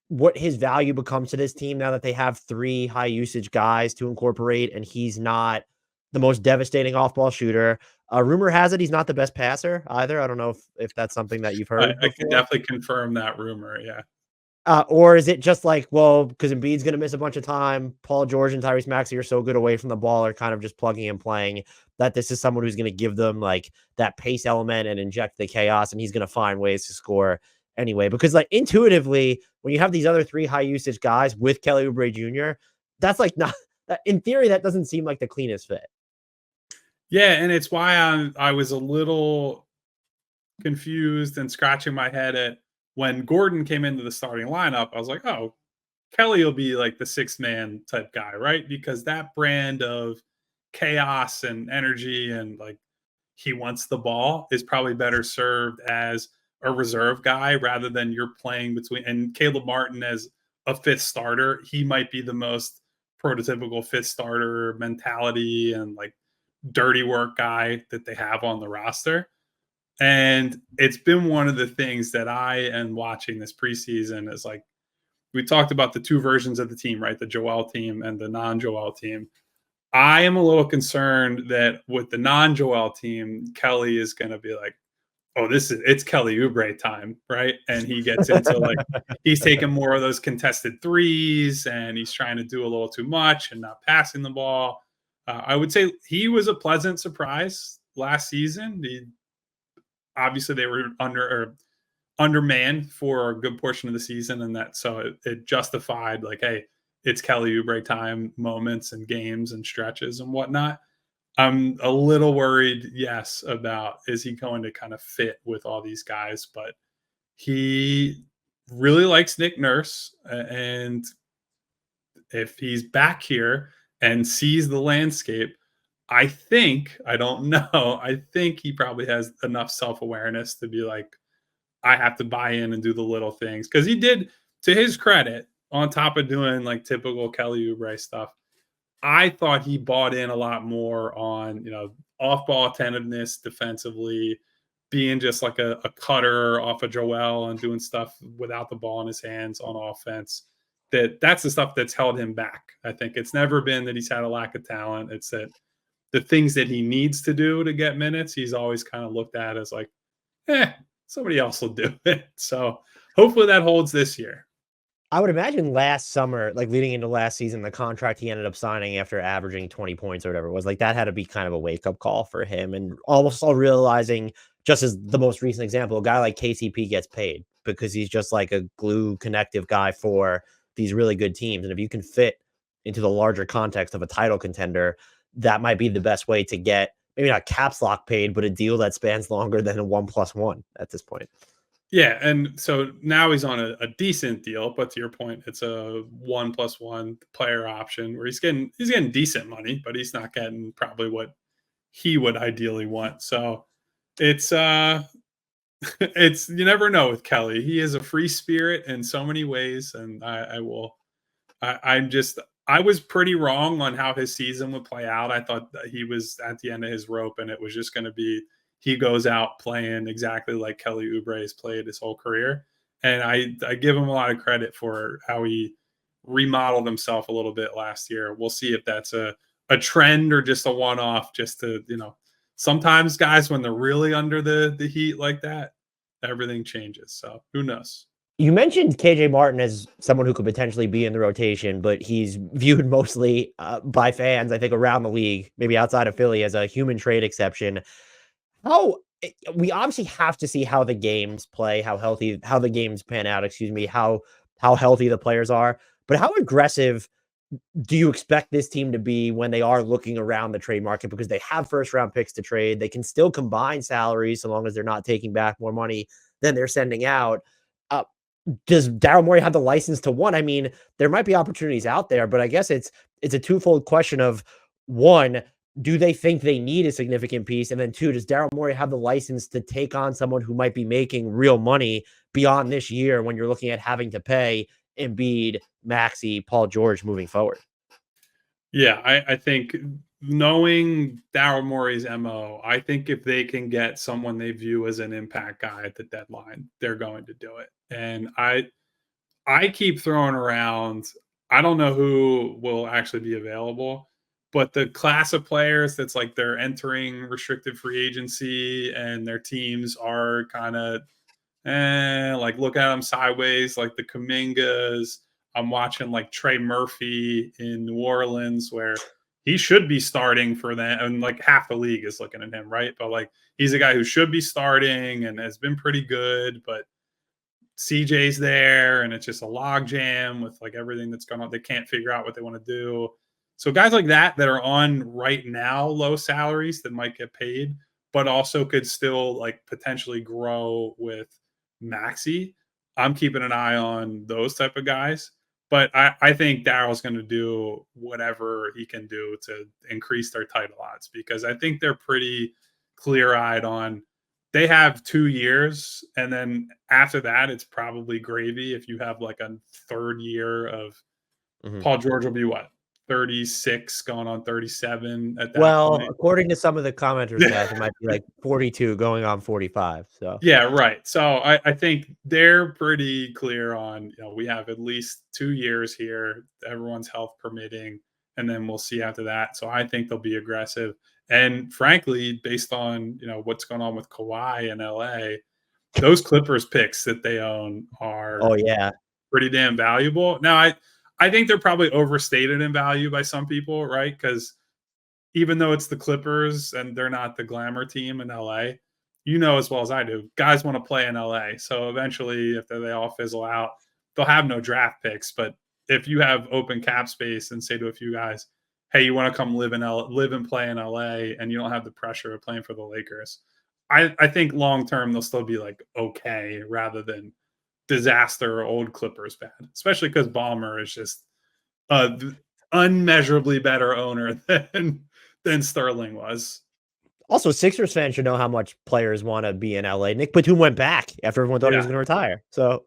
what his value becomes to this team now that they have 3 high usage guys to incorporate and he's not the most devastating off-ball shooter? Rumor has it he's not the best passer either. I don't know if that's something that you've heard. I can definitely confirm that rumor, yeah. Or is it just like, well, because Embiid's going to miss a bunch of time, Paul George and Tyrese Maxey are so good away from the ball, are kind of just plugging and playing, that this is someone who's going to give them like that pace element and inject the chaos, and he's going to find ways to score anyway? Because like intuitively, when you have these other 3 high usage guys with Kelly Oubre Jr., that's like not, in theory, that doesn't seem like the cleanest fit. Yeah, and it's why I was a little confused and scratching my head at when Gordon came into the starting lineup. I was like, oh, Kelly will be like the 6th man type guy, right? Because that brand of chaos and energy and like he wants the ball is probably better served as a reserve guy rather than you're playing between. And Caleb Martin as a 5th starter, he might be the most prototypical 5th starter mentality and like dirty work guy that they have on the roster. And it's been one of the things that I am watching this preseason is like, we talked about the 2 versions of the team, right? The Joel team and the non-Joel team. I am a little concerned that with the non-Joel team, Kelly is going to be like, oh, it's Kelly Oubre time, right? And he gets into like, he's taking more of those contested threes and he's trying to do a little too much and not passing the ball. I would say he was a pleasant surprise last season. Obviously they were undermanned for a good portion of the season, and that so it justified like, hey, it's Kelly Oubre time moments and games and stretches and whatnot. I'm a little worried, yes, about is he going to kind of fit with all these guys, but he really likes Nick Nurse, and if he's back here and sees the landscape, I don't know, I think he probably has enough self-awareness to be like, I have to buy in and do the little things. Because he did, to his credit, on top of doing like typical Kelly Oubre stuff, I thought he bought in a lot more on, off-ball attentiveness defensively, being just like a cutter off of Joel and doing stuff without the ball in his hands on offense. That's the stuff that's held him back. I think it's never been that he's had a lack of talent. It's that the things that he needs to do to get minutes, he's always kind of looked at as like, somebody else will do it. So hopefully that holds this year. I would imagine last summer, like leading into last season, the contract he ended up signing after averaging 20 points or whatever it was, like that had to be kind of a wake-up call for him. And also realizing, just as the most recent example, a guy like KCP gets paid because he's just like a glue connective guy for these really good teams. And if you can fit into the larger context of a title contender, that might be the best way to get maybe not caps lock paid, but a deal that spans longer than a 1+1 at this point. Yeah, and so now he's on a decent deal, but to your point, it's a 1+1 player option where he's getting decent money, but he's not getting probably what he would ideally want. So it's it's, you never know with Kelly. He is a free spirit in so many ways, and I I was pretty wrong on how his season would play out. I thought that he was at the end of his rope, and it was just going to be he goes out playing exactly like Kelly Oubre has played his whole career. And I give him a lot of credit for how he remodeled himself a little bit last year. We'll see if that's a trend or just a one off. Just to sometimes guys when they're really under the heat like that, everything changes. So who knows? You mentioned KJ Martin as someone who could potentially be in the rotation, but he's viewed mostly by fans, I think, around the league, maybe outside of Philly, as a human trade exception. We obviously have to see how the games play, how the games pan out, how healthy the players are. But how aggressive do you expect this team to be when they are looking around the trade market? Because they have first round picks to trade. They can still combine salaries so long as they're not taking back more money than they're sending out. Uh, does Daryl Morey have the license to one? I mean, there might be opportunities out there, but I guess it's a twofold question of one, do they think they need a significant piece? And then two, does Daryl Morey have the license to take on someone who might be making real money beyond this year when you're looking at having to pay Embiid, Maxey, Paul George moving forward? Yeah, I think knowing Daryl Morey's MO, I think if they can get someone they view as an impact guy at the deadline, they're going to do it. And I keep throwing around, I don't know who will actually be available, but the class of players that's like they're entering restricted free agency and their teams are kind of like look at them sideways, like the Kumingas. I'm watching like Trey Murphy in New Orleans, where he should be starting for them, and like half the league is looking at him, right? But like he's a guy who should be starting and has been pretty good, but CJ's there, and it's just a log jam with like everything that's going on. They can't figure out what they want to do. So guys like that are on right now low salaries that might get paid, but also could still like potentially grow with Maxey. I'm keeping an eye on those type of guys. But I think Daryl's going to do whatever he can do to increase their title odds, because I think they're pretty clear eyed on they have 2 years. And then after that, it's probably gravy. If you have like a third year of Paul George will be what? 36 going on 37 at that point. According to some of the commenters, Matt, it might be like 42 going on 45. So yeah, right. So I think they're pretty clear on, we have at least 2 years here, everyone's health permitting, and then we'll see after that. So I think they'll be aggressive. And frankly, based on, what's going on with Kawhi in LA, those Clippers picks that they own are pretty damn valuable. Now, I think they're probably overstated in value by some people, right? Because even though it's the Clippers and they're not the glamour team in LA, as well as I do, guys want to play in LA. So eventually, if they all fizzle out, they'll have no draft picks. But if you have open cap space and say to a few guys, hey, you want to come live and play in LA, and you don't have the pressure of playing for the Lakers, I think long term they'll still be like okay rather than disaster old Clippers bad, especially because Ballmer is just unmeasurably better owner than Sterling was. Also, Sixers fans should know how much players want to be in LA. Nick Batum went back after everyone thought he was going to retire. So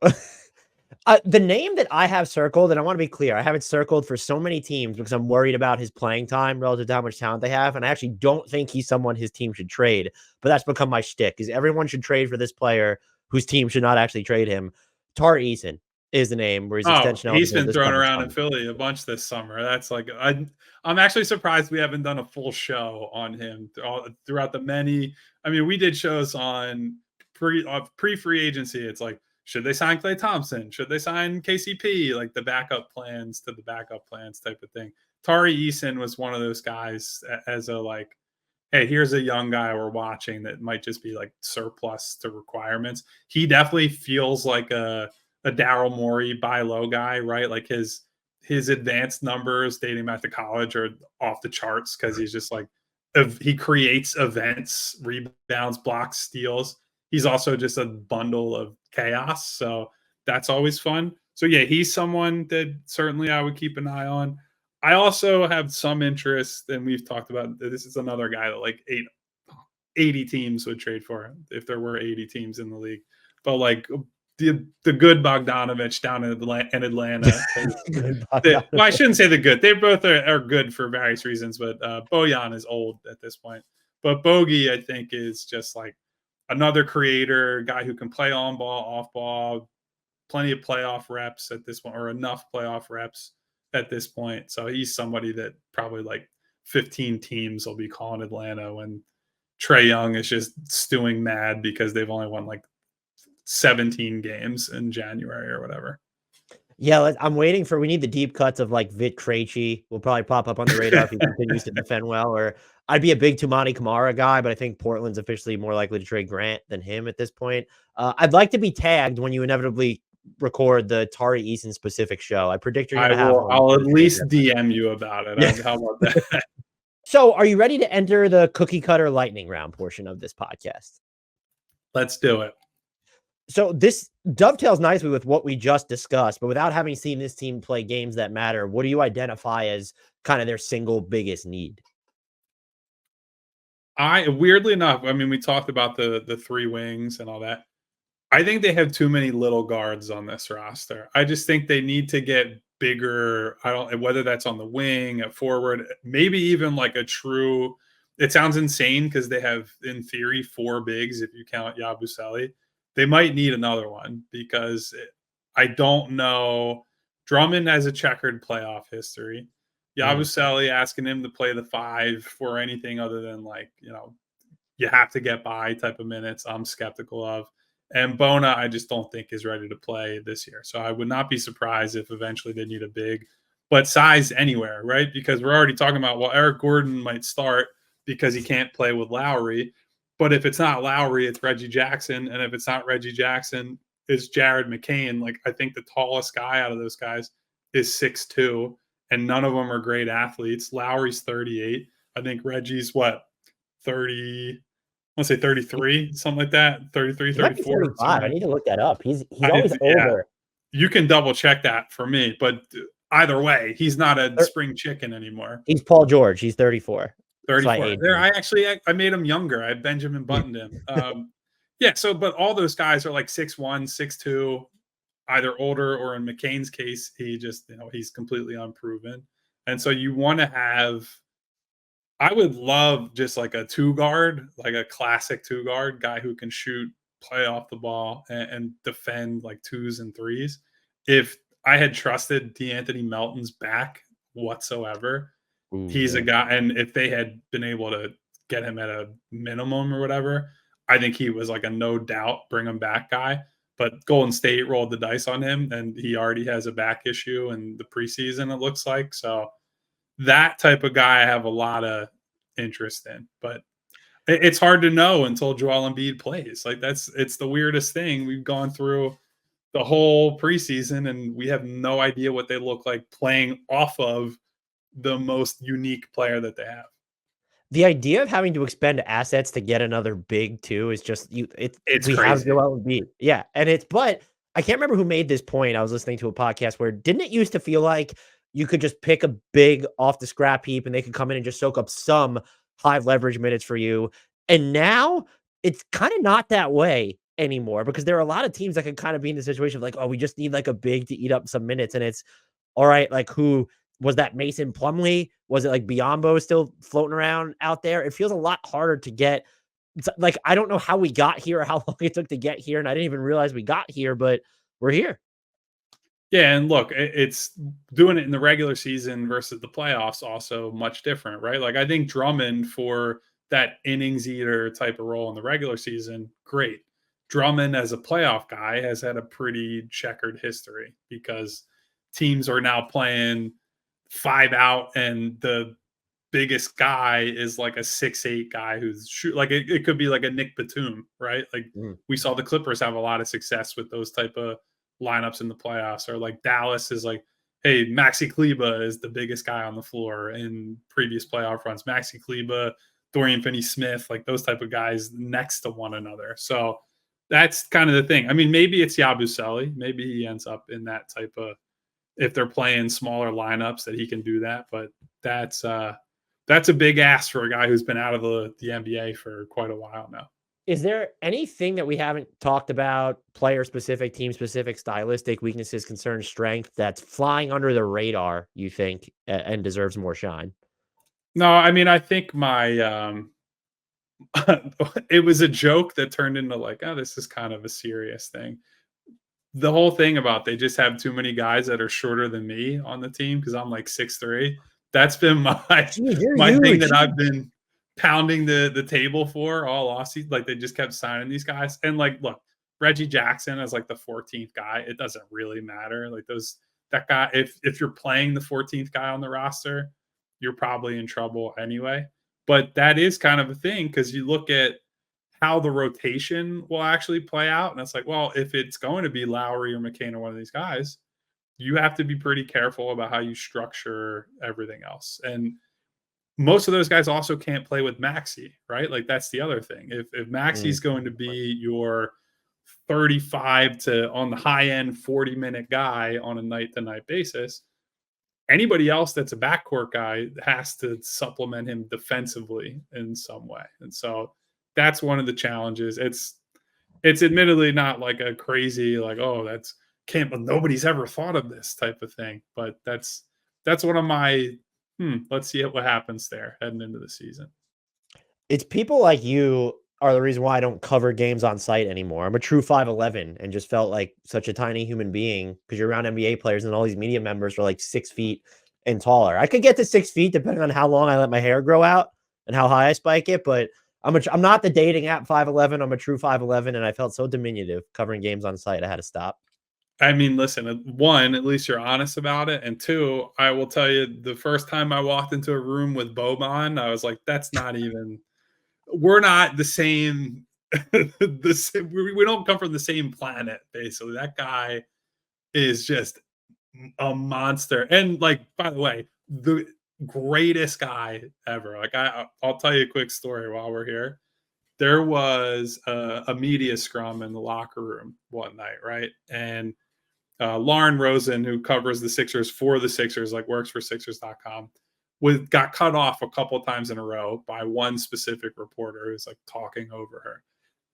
the name that I have circled, and I want to be clear, I have it circled for so many teams because I'm worried about his playing time relative to how much talent they have. And I actually don't think he's someone his team should trade, but that's become my shtick, is everyone should trade for this player whose team should not actually trade him. Tyrese Maxey is the name where his extension. He's been thrown around in Philly a bunch this summer. That's like, I'm actually surprised we haven't done a full show on him throughout the many. I mean, we did shows on pre-free agency. It's like, should they sign Klay Thompson? Should they sign KCP? Like the backup plans to the backup plans type of thing. Tyrese Maxey was one of those guys as a like, hey, here's a young guy we're watching that might just be like surplus to requirements. He definitely feels like a Daryl Morey buy low guy, right? Like his advanced numbers dating back to college are off the charts because he's just like, he creates events, rebounds, blocks, steals. He's also just a bundle of chaos. So that's always fun. So yeah, he's someone that certainly I would keep an eye on. I also have some interest, and we've talked about this is another guy that like 80 teams would trade for if there were 80 teams in the league. But like the good Bogdanovich down in Atlanta. Good Well, I Bogdanovich. shouldn't say the good. They both are good for various reasons, but Bojan is old at this point. But Bogey, I think, is just like another creator, guy who can play on ball, off ball, plenty of playoff reps at this point, or enough playoff reps at this point. So he's somebody that probably like 15 teams will be calling Atlanta when Trae Young is just stewing mad because they've only won like 17 games in January or whatever. Yeah, I'm waiting for. We need the deep cuts of like Vit Krejci. Will probably pop up on the radar if he continues to defend well. Or I'd be a big Tumani Kamara guy, but I think Portland's officially more likely to trade Grant than him at this point. I'd like to be tagged when you inevitably record the Tari Eason specific show. I predict you're going to have one. I'll at least DM you about it. Yeah. How about that? So, are you ready to enter the cookie cutter lightning round portion of this podcast? Let's do it. So this dovetails nicely with what we just discussed, but without having seen this team play games that matter, what do you identify as kind of their single biggest need? Weirdly enough, I mean, we talked about the three wings and all that. I think they have too many little guards on this roster. I just think they need to get bigger. I don't, whether that's on the wing, at forward, maybe even like a true. It sounds insane because they have, in theory, 4 bigs if you count Yabusele. They might need another one because I don't know. Drummond has a checkered playoff history. Yabusele asking him to play the 5 for anything other than like, you have to get by type of minutes, I'm skeptical of. And Bona, I just don't think is ready to play this year. So I would not be surprised if eventually they need a big, but size anywhere, right? Because we're already talking about, well, Eric Gordon might start because he can't play with Lowry. But if it's not Lowry, it's Reggie Jackson. And if it's not Reggie Jackson, it's Jared McCain. Like, I think the tallest guy out of those guys is 6'2", and none of them are great athletes. Lowry's 38. I think Reggie's 30, I want to say 33, something like that. 33, 34. 35. I need to look that up. He's always older. You can double check that for me, but either way, he's not a spring chicken anymore. He's Paul George. He's 34. 34. There, I made him younger. I Benjamin Buttoned him. But all those guys are like 6'1", 6'2", either older or in McCain's case, he just, he's completely unproven. And so you want to have, I would love just like a 2-guard, like a classic 2-guard guy who can shoot, play off the ball and defend like 2s and 3s. If I had trusted DeAnthony Melton's back whatsoever, he's a guy, and if they had been able to get him at a minimum or whatever, I think he was like a no doubt bring him back guy. But Golden State rolled the dice on him, and he already has a back issue in the preseason, it looks like. So that type of guy I have a lot of interest in. But it's hard to know until Joel Embiid plays. Like, it's the weirdest thing. We've gone through the whole preseason, and we have no idea what they look like playing off of the most unique player that they have. The idea of having to expend assets to get another big too is just it's we crazy. Have Joel Embiid. Yeah. But I can't remember who made this point. I was listening to a podcast where didn't it used to feel like you could just pick a big off the scrap heap and they could come in and just soak up some high leverage minutes for you. And now it's kind of not that way anymore because there are a lot of teams that can kind of be in the situation of like, oh, we just need like a big to eat up some minutes. And it's all right. Like, who was that? Mason Plumlee? Was it like Biyombo still floating around out there? It feels a lot harder to get. Like, I don't know how we got here or how long it took to get here. And I didn't even realize we got here, but we're here. Yeah. And look, it's doing it in the regular season versus the playoffs also much different, right? Like, I think Drummond for that innings eater type of role in the regular season, great. Drummond as a playoff guy has had a pretty checkered history because teams are now playing 5 out and the biggest guy is like a 6'8" guy who's like it could be like a Nick Batum, right? Like we saw the Clippers have a lot of success with those type of lineups in the playoffs, or like Dallas is like, hey, Maxi Kleber is the biggest guy on the floor in previous playoff runs. Maxi Kleber, Dorian Finney-Smith, like those type of guys next to one another. So that's kind of the thing. I mean, maybe it's Yabusele. Maybe he ends up in that type of, if they're playing smaller lineups, that he can do that. But that's a big ask for a guy who's been out of the NBA for quite a while now. Is there anything that we haven't talked about, player specific, team specific, stylistic weaknesses, concerns, strength, that's flying under the radar, you think, and deserves more shine? No, I mean, I think my it was a joke that turned into like, oh, this is kind of a serious thing. The whole thing about they just have too many guys that are shorter than me on the team because I'm like 6'3". That's been my Jeez, you're my thing huge. that I've been pounding the table for all off season. Like they just kept signing these guys. And like, look, Reggie Jackson as like the 14th guy, it doesn't really matter. Like that guy, if you're playing the 14th guy on the roster, you're probably in trouble anyway. But that is kind of a thing because you look at how the rotation will actually play out. And it's like, well, if it's going to be Lowry or McCain or one of these guys, you have to be pretty careful about how you structure everything else. And most of those guys also can't play with Maxey, right? Like that's the other thing. If Maxey's going to be your 35 to on the high end 40-minute guy on a night to night basis, anybody else that's a backcourt guy has to supplement him defensively in some way. And so that's one of the challenges. It's admittedly not like a crazy like, oh, that's can't nobody's ever thought of this type of thing. But that's one of my let's see what happens there heading into the season. It's people like you are the reason why I don't cover games on site anymore. I'm a true 5'11" and just felt like such a tiny human being because you're around NBA players and all these media members are like 6 feet and taller. I could get to 6 feet depending on how long I let my hair grow out and how high I spike it, but I'm not the dating app 5'11". I'm a true 5'11", and I felt so diminutive covering games on site. I had to stop. I mean, listen, one, at least you're honest about it. And two, I will tell you the first time I walked into a room with Boban, I was like, that's not even we're not the same. We don't come from the same planet, basically. That guy is just a monster. And like, by the way, the greatest guy ever. Like, I'll tell you a quick story while we're here. There was a media scrum in the locker room one night, right? And Lauren Rosen, who covers the Sixers for the Sixers, like works for Sixers.com, got cut off a couple of times in a row by one specific reporter who's like talking over her.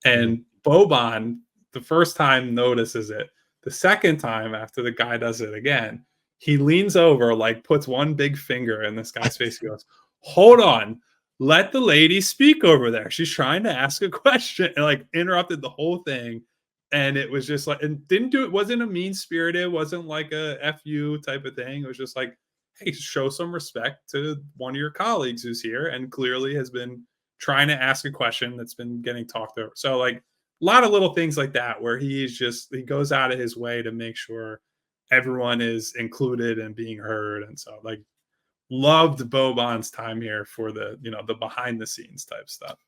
And Boban, the first time notices it. The second time, after the guy does it again, he leans over, like puts one big finger in this guy's face. He goes, "Hold on, let the lady speak over there. She's trying to ask a question," and like interrupted the whole thing. And it was just like, and didn't do it. Wasn't a mean spirited. Wasn't like a fu type of thing. It was just like, hey, show some respect to one of your colleagues who's here and clearly has been trying to ask a question that's been getting talked over. So like a lot of little things like that where he goes out of his way to make sure everyone is included and being heard. And so like loved Boban's time here for the behind the scenes type stuff.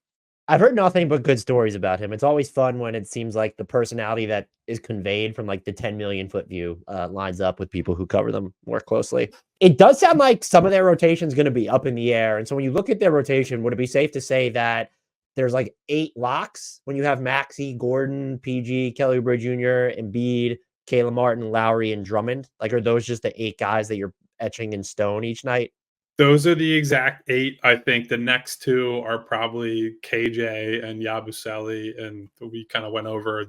I've heard nothing but good stories about him. It's always fun when it seems like the personality that is conveyed from like the 10 million foot view lines up with people who cover them more closely. It does sound like some of their rotation is going to be up in the air. And so when you look at their rotation, would it be safe to say that there's like 8 locks when you have Maxey, Gordon, PG, Kelly Oubre Jr., Embiid, Caleb Martin, Lowry, and Drummond? Like, are those just the 8 guys that you're etching in stone each night? Those are the exact 8. I think the next 2 are probably KJ and Yabusele, and we kind of went over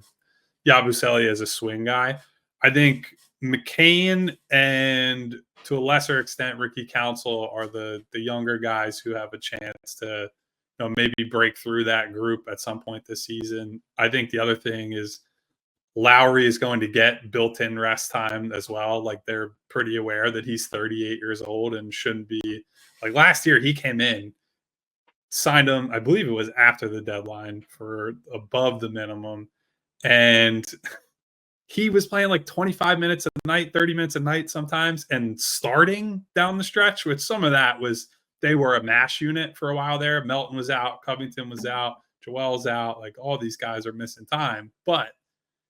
Yabusele as a swing guy. I think McCain and to a lesser extent Ricky Council are the younger guys who have a chance to maybe break through that group at some point this season. I think the other thing is Lowry is going to get built-in rest time as well. Like they're pretty aware that he's 38 years old and shouldn't be like last year. He came in, signed him. I believe it was after the deadline for above the minimum, and he was playing like 25 minutes a night, 30 minutes a night sometimes, and starting down the stretch. Which some of that was they were a mash unit for a while there. Melton was out, Covington was out, Joel's out. Like all these guys are missing time, but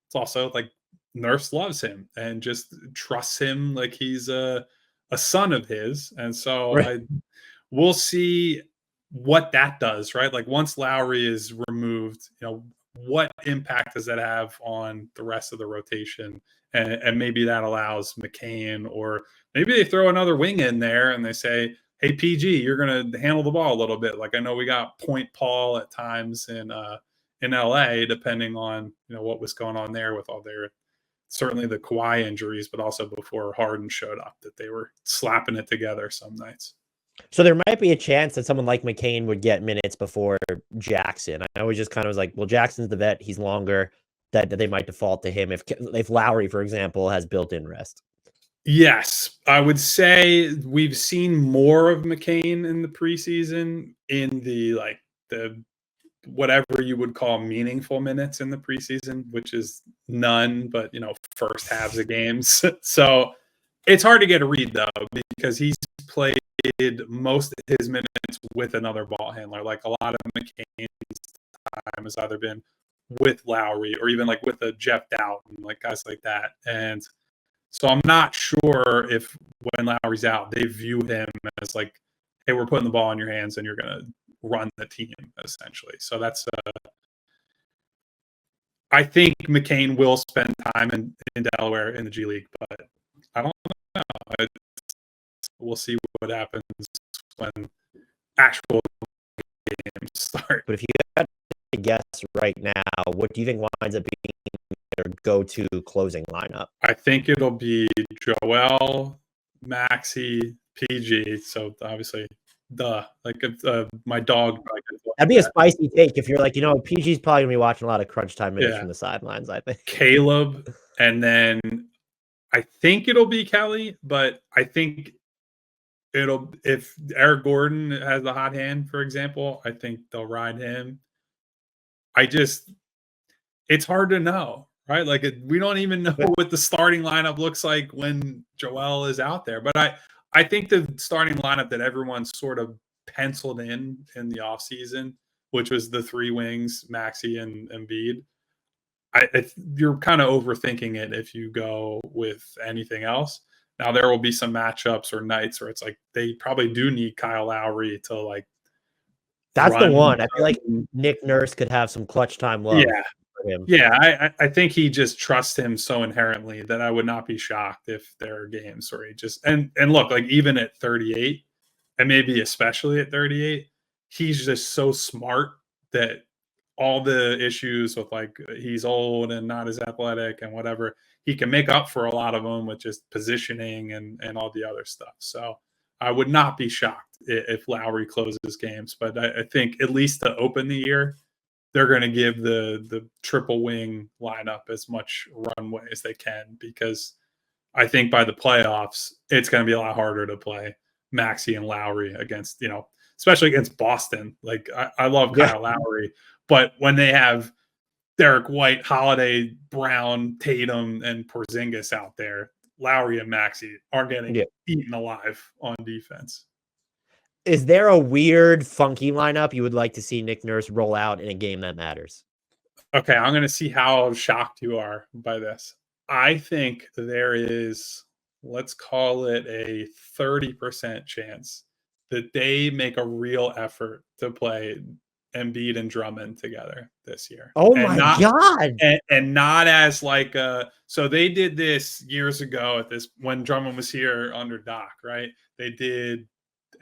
it's also like Nurse loves him and just trusts him like he's a son of his. And so we'll see what that does, right? Like once Lowry is removed, what impact does that have on the rest of the rotation? And maybe that allows McCain, or maybe they throw another wing in there and they say, hey, PG, you're going to handle the ball a little bit. Like I know we got Point Paul at times in LA, depending on what was going on there with all their certainly the Kawhi injuries, but also before Harden showed up, that they were slapping it together some nights. So there might be a chance that someone like McCain would get minutes before Jackson. I always just kind of was like, well, Jackson's the vet; he's longer. That they might default to him if Lowry, for example, has built-in rest. Yes, I would say we've seen more of McCain in the preseason in the whatever you would call meaningful minutes in the preseason, which is none, but first halves of games. So it's hard to get a read though, because he's played most of his minutes with another ball handler. Like a lot of McCain's time has either been with Lowry or even like with a Jeff Dowtin, like guys like that. And so I'm not sure if when Lowry's out, they view him as like, hey, we're putting the ball in your hands and you're going to run the team, essentially. So that's I think McCain will spend time in Delaware in the G League, but I don't know. We'll see what happens when actual games start. But if you had to guess right now, what do you think winds up being their go-to closing lineup? I think it'll be Joel, Maxey, PG. So obviously, my dog. That'd be a spicy take if you're like, PG's probably gonna be watching a lot of crunch time minutes from the sidelines, I think. Caleb, and then I think it'll be Kelly, but I think if Eric Gordon has the hot hand, for example, I think they'll ride him. It's hard to know, right? Like we don't even know what the starting lineup looks like when Joel is out there. But I think the starting lineup that everyone sort of penciled in the offseason, which was the three wings, Maxey and Embiid, you're kind of overthinking it if you go with anything else. Now there will be some matchups or nights where it's like they probably do need Kyle Lowry to like. That's the one. I feel like Nick Nurse could have some clutch time love. For him. Yeah. I think he just trusts him so inherently that I would not be shocked if there are games where he just and look, like even at 38, and maybe especially at 38, he's just so smart that all the issues with like he's old and not as athletic and whatever, he can make up for a lot of them with just positioning and all the other stuff. So I would not be shocked if Lowry closes games, but I think at least to open the year, they're going to give the triple wing lineup as much runway as they can, because I think by the playoffs, it's going to be a lot harder to play Maxey and Lowry against, especially against Boston. Like I love Kyle Lowry, but when they have Derek White, Holiday, Brown, Tatum, and Porzingis out there, Lowry and Maxey are getting eaten alive on defense. Is there a weird, funky lineup you would like to see Nick Nurse roll out in a game that matters? Okay, I'm going to see how shocked you are by this. I think there is, let's call it a 30% chance that they make a real effort to play Embiid and Drummond together this year. Oh my God. And not as like so they did this years ago at this when Drummond was here under Doc, right? They did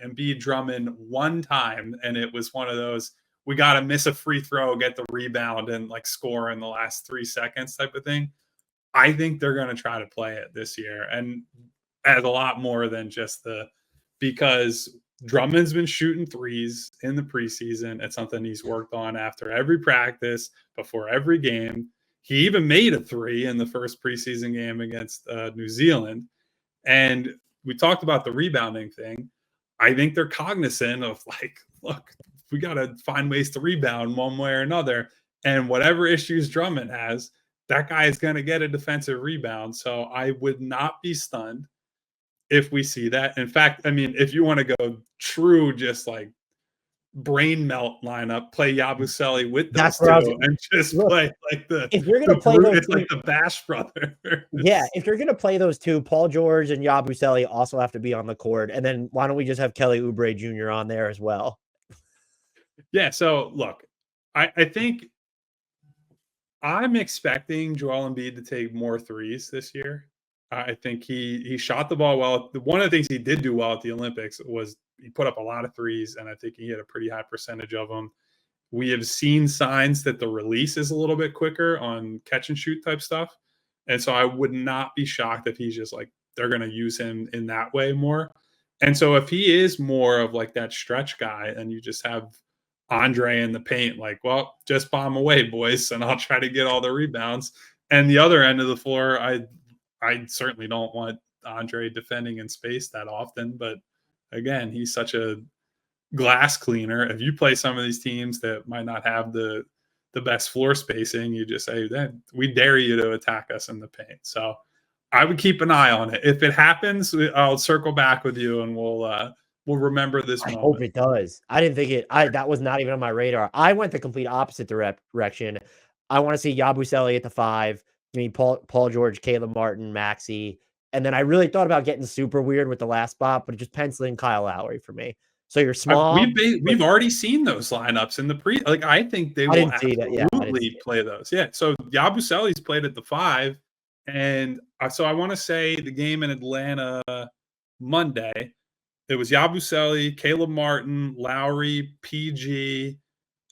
Embiid Drummond one time, and it was one of those we got to miss a free throw, get the rebound, and like score in the last 3 seconds type of thing. I think they're going to try to play it this year, and as a lot more than just because Drummond's been shooting threes in the preseason. It's something he's worked on after every practice, before every game. He even made a three in the first preseason game against New Zealand. And we talked about the rebounding thing. I think they're cognizant of like, look, we got to find ways to rebound one way or another. And whatever issues Drummond has, that guy is going to get a defensive rebound. So I would not be stunned if we see that. In fact, I mean, if you want to go true, just like brain melt lineup, play Yabusele with those two and just play like if you're going to play those it's two, like the Bash brother. Yeah, if you're going to play those two, Paul George and Yabusele also have to be on the court. And then why don't we just have Kelly Oubre Jr. on there as well? Yeah, so look, I think I'm expecting Joel Embiid to take more threes this year. I think he shot the ball well. One of the things he did do well at the Olympics was he put up a lot of threes, and I think he hit a pretty high percentage of them. we have seen signs that the release is a little bit quicker on catch and shoot type stuff. And so I would not be shocked if he's just like, they're going to use him in that way more. And so if he is more of like that stretch guy and you just have Andre in the paint, like, well, just bomb away, boys, and I'll try to get all the rebounds. And the other end of the floor, I certainly don't want Andre defending in space that often. But again, he's such a glass cleaner. If you play some of these teams that might not have the best floor spacing, you just say that we dare you to attack us in the paint. So I would keep an eye on it. If it happens, I'll circle back with you and we'll remember this moment. I hope it does. I didn't think it. That was not even on my radar. I went the complete opposite direction. I want to see Yabusele at the 5. I mean, Paul George, Caleb Martin, Maxey, and then I really thought about getting super weird with the last spot, but just penciling Kyle Lowry for me. So you're small. We've already seen those lineups in the like. I think they will absolutely play those. Yeah. So Yabusele's played at the 5, and so I want to say the game in Atlanta Monday. It was Yabusele, Caleb Martin, Lowry, PG,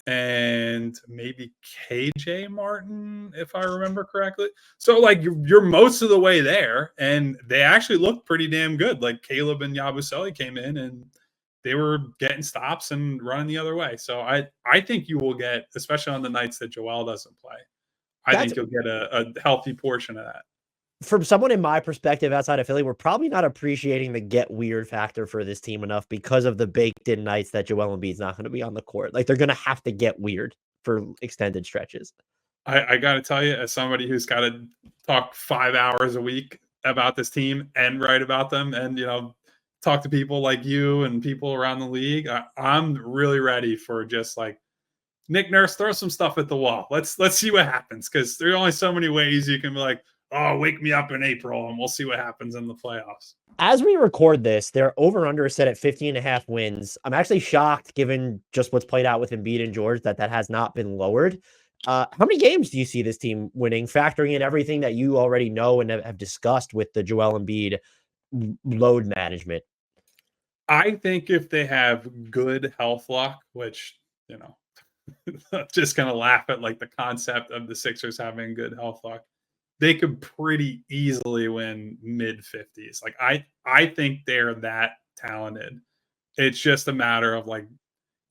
and maybe KJ Martin, if I remember correctly. So like you're most of the way there, and they actually looked pretty damn good. Like Caleb and Yabusele came in and they were getting stops and running the other way. So I think you will get, especially on the nights that Joel doesn't play, I think you'll get a healthy portion of that. From someone in my perspective outside of Philly, we're probably not appreciating the get weird factor for this team enough because of the baked in nights that Joel Embiid's not going to be on the court. Like they're going to have to get weird for extended stretches. I got to tell you, as somebody who's got to talk 5 hours a week about this team and write about them and, talk to people like you and people around the league, I'm really ready for just like, Nick Nurse, throw some stuff at the wall. Let's see what happens, because there are only so many ways you can be like, oh, wake me up in April and we'll see what happens in the playoffs. As we record this, their over-under is set at 50.5 wins. I'm actually shocked, given just what's played out with Embiid and George, that has not been lowered. How many games do you see this team winning, factoring in everything that you already know and have discussed with the Joel Embiid load management? I think if they have good health luck, which, I'm just going to laugh at like the concept of the Sixers having good health luck, they could pretty easily win mid 50s. Like I think they're that talented. It's just a matter of like,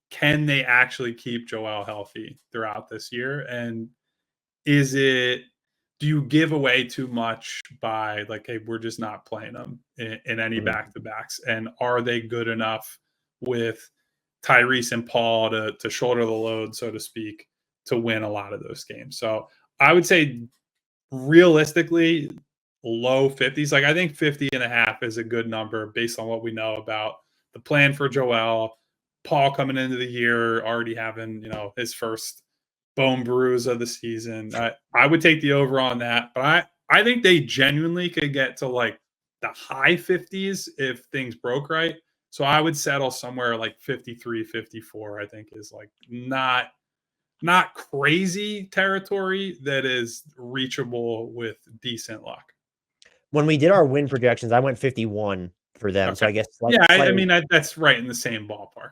can they actually keep Joel healthy throughout this year? And do you give away too much by like, hey, we're just not playing them in any back-to-backs? And are they good enough with Tyrese and Paul to shoulder the load, so to speak, to win a lot of those games? So I would say realistically low 50s. Like I think 50.5 is a good number based on what we know about the plan for Joel. Paul coming into the year already having his first bone bruise of the season. I would take the over on that, but I think they genuinely could get to like the high 50s if things broke right. So I would settle somewhere like 53, 54. I think is like not crazy territory that is reachable with decent luck. When we did our win projections, I went 51 for them. Okay. So I guess I mean that's right in the same ballpark.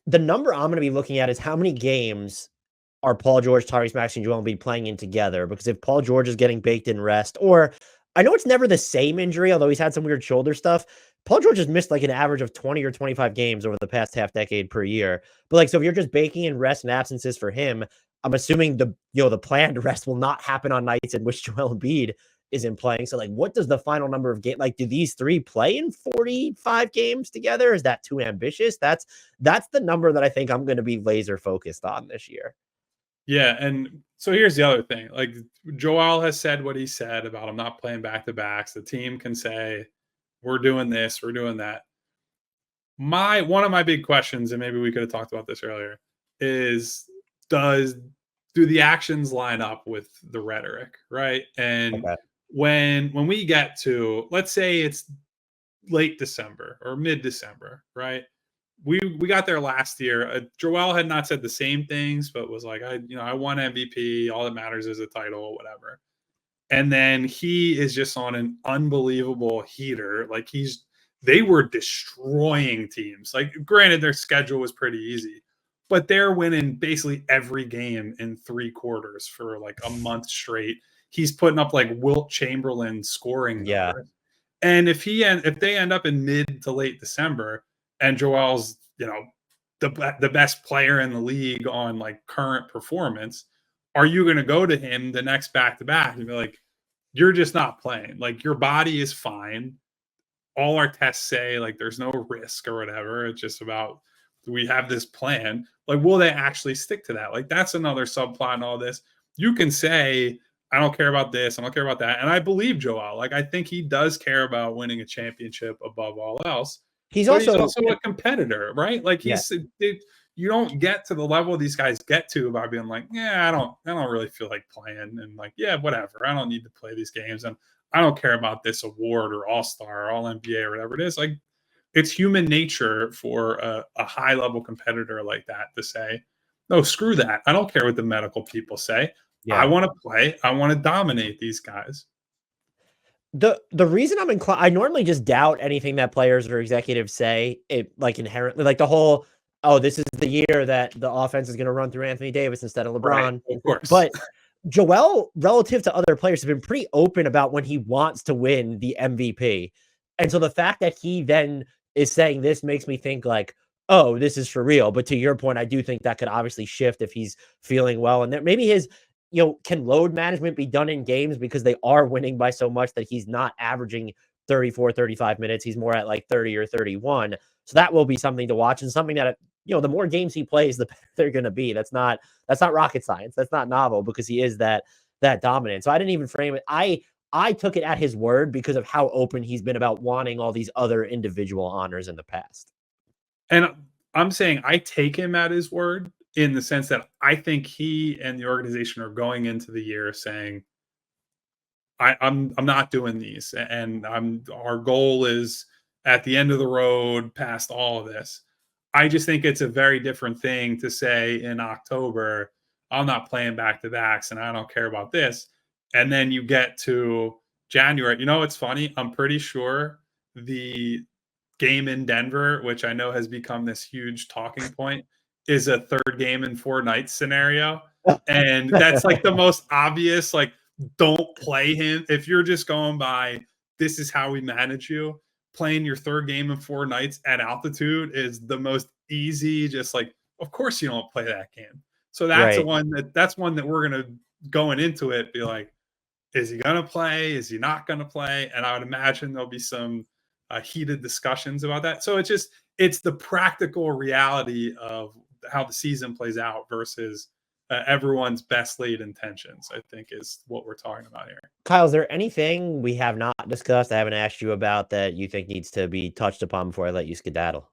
The number I'm going to be looking at is how many games are Paul George, Tyrese Maxey, and Joel Embiid playing in together? Because if Paul George is getting baked in rest, or I know it's never the same injury, although he's had some weird shoulder stuff. Paul George has missed like an average of 20 or 25 games over the past half decade per year. But like, so if you're just baking in rest and absences for him, I'm assuming the planned rest will not happen on nights in which Joel Embiid isn't playing. So like, what does the final number of games, like, do these three play in 45 games together? Is that too ambitious? That's the number that I think I'm going to be laser focused on this year. Yeah, and so here's the other thing. Like Joel has said what he said about him not playing back-to-backs. The team can say, we're doing this, we're doing that. One of my big questions, and maybe we could have talked about this earlier, is do the actions line up with the rhetoric, right? And when we get to, let's say it's late December or mid-December, right? We got there last year. Joel had not said the same things, but was like, I won MVP. All that matters is a title, whatever. And then he is just on an unbelievable heater. Like they were destroying teams. Like granted, their schedule was pretty easy, but they're winning basically every game in 3 quarters for like a month straight. He's putting up like Wilt Chamberlain scoring Yeah. numbers. And if they end up in mid to late December and Joel's, the best player in the league on like current performance, are you going to go to him the next back to back and be like, you're just not playing? Like your body is fine. All our tests say like there's no risk or whatever. It's just about we have this plan. Like, will they actually stick to that? Like, that's another subplot in all this. You can say, I don't care about this, I don't care about that. And I believe Joel. Like, I think he does care about winning a championship above all else. He's But he's also also a competitor, right? Like yeah. you don't get to the level these guys get to by being like, yeah, I don't really feel like playing, and like, yeah, whatever. I don't need to play these games, and I don't care about this award or All-Star or All-NBA or whatever it is. Like, it's human nature for a high-level competitor like that to say, no, screw that. I don't care what the medical people say. I Yeah. want to play. I want to dominate these guys. The reason I'm inclined, I normally just doubt anything that players or executives say. It like inherently, like the whole, oh, this is the year that the offense is going to run through Anthony Davis instead of Right. LeBron. Of course. But Joel, relative to other players, has been pretty open about when he wants to win the MVP. And so the fact that he then is saying this makes me think like, oh, this is for real. But to your point, I do think that could obviously shift if he's feeling well. And that maybe his, can load management be done in games because they are winning by so much that he's not averaging 34, 35 minutes. He's more at like 30 or 31. So that will be something to watch and something that, the more games he plays, the better they're going to be. That's not rocket science. That's not novel because he is that dominant. So I didn't even frame it. I took it at his word because of how open he's been about wanting all these other individual honors in the past. And I'm saying I take him at his word in the sense that I think he and the organization are going into the year saying, I'm not doing these, and our goal is at the end of the road past all of this. I just think it's a very different thing to say in October, I'm not playing back to backs and I don't care about this. And then you get to January. It's funny. I'm pretty sure the game in Denver, which I know has become this huge talking point, is a third game in 4 nights scenario. And that's like the most obvious, like, don't play him. If you're just going by, this is how we manage you, playing your third game in 4 nights at altitude is the most easy, just like, of course you don't play that game. So that's Right. one that we're going to, going into it, be like, is he going to play? Is he not going to play? And I would imagine there'll be some heated discussions about that. So it's the practical reality of how the season plays out versus everyone's best laid intentions, I think, is what we're talking about here. Kyle, is there anything we have not discussed, I haven't asked you about, that you think needs to be touched upon before I let you skedaddle?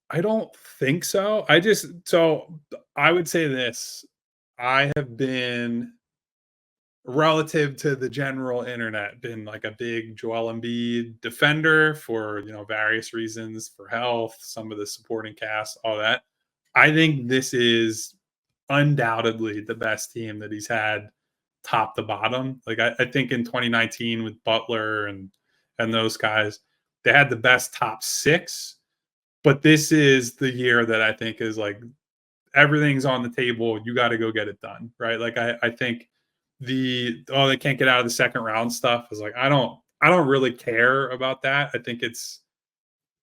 I don't think so. So I would say this. I have been, relative to the general internet, been like a big Joel Embiid defender for, various reasons, for health, some of the supporting cast, all that. I think this is undoubtedly the best team that he's had top to bottom. Like I think in 2019 with Butler and those guys, they had the best top 6. But this is the year that I think is like everything's on the table. You got to go get it done, right? Like I think they can't get out of the second round stuff is like I don't really care about that. I think it's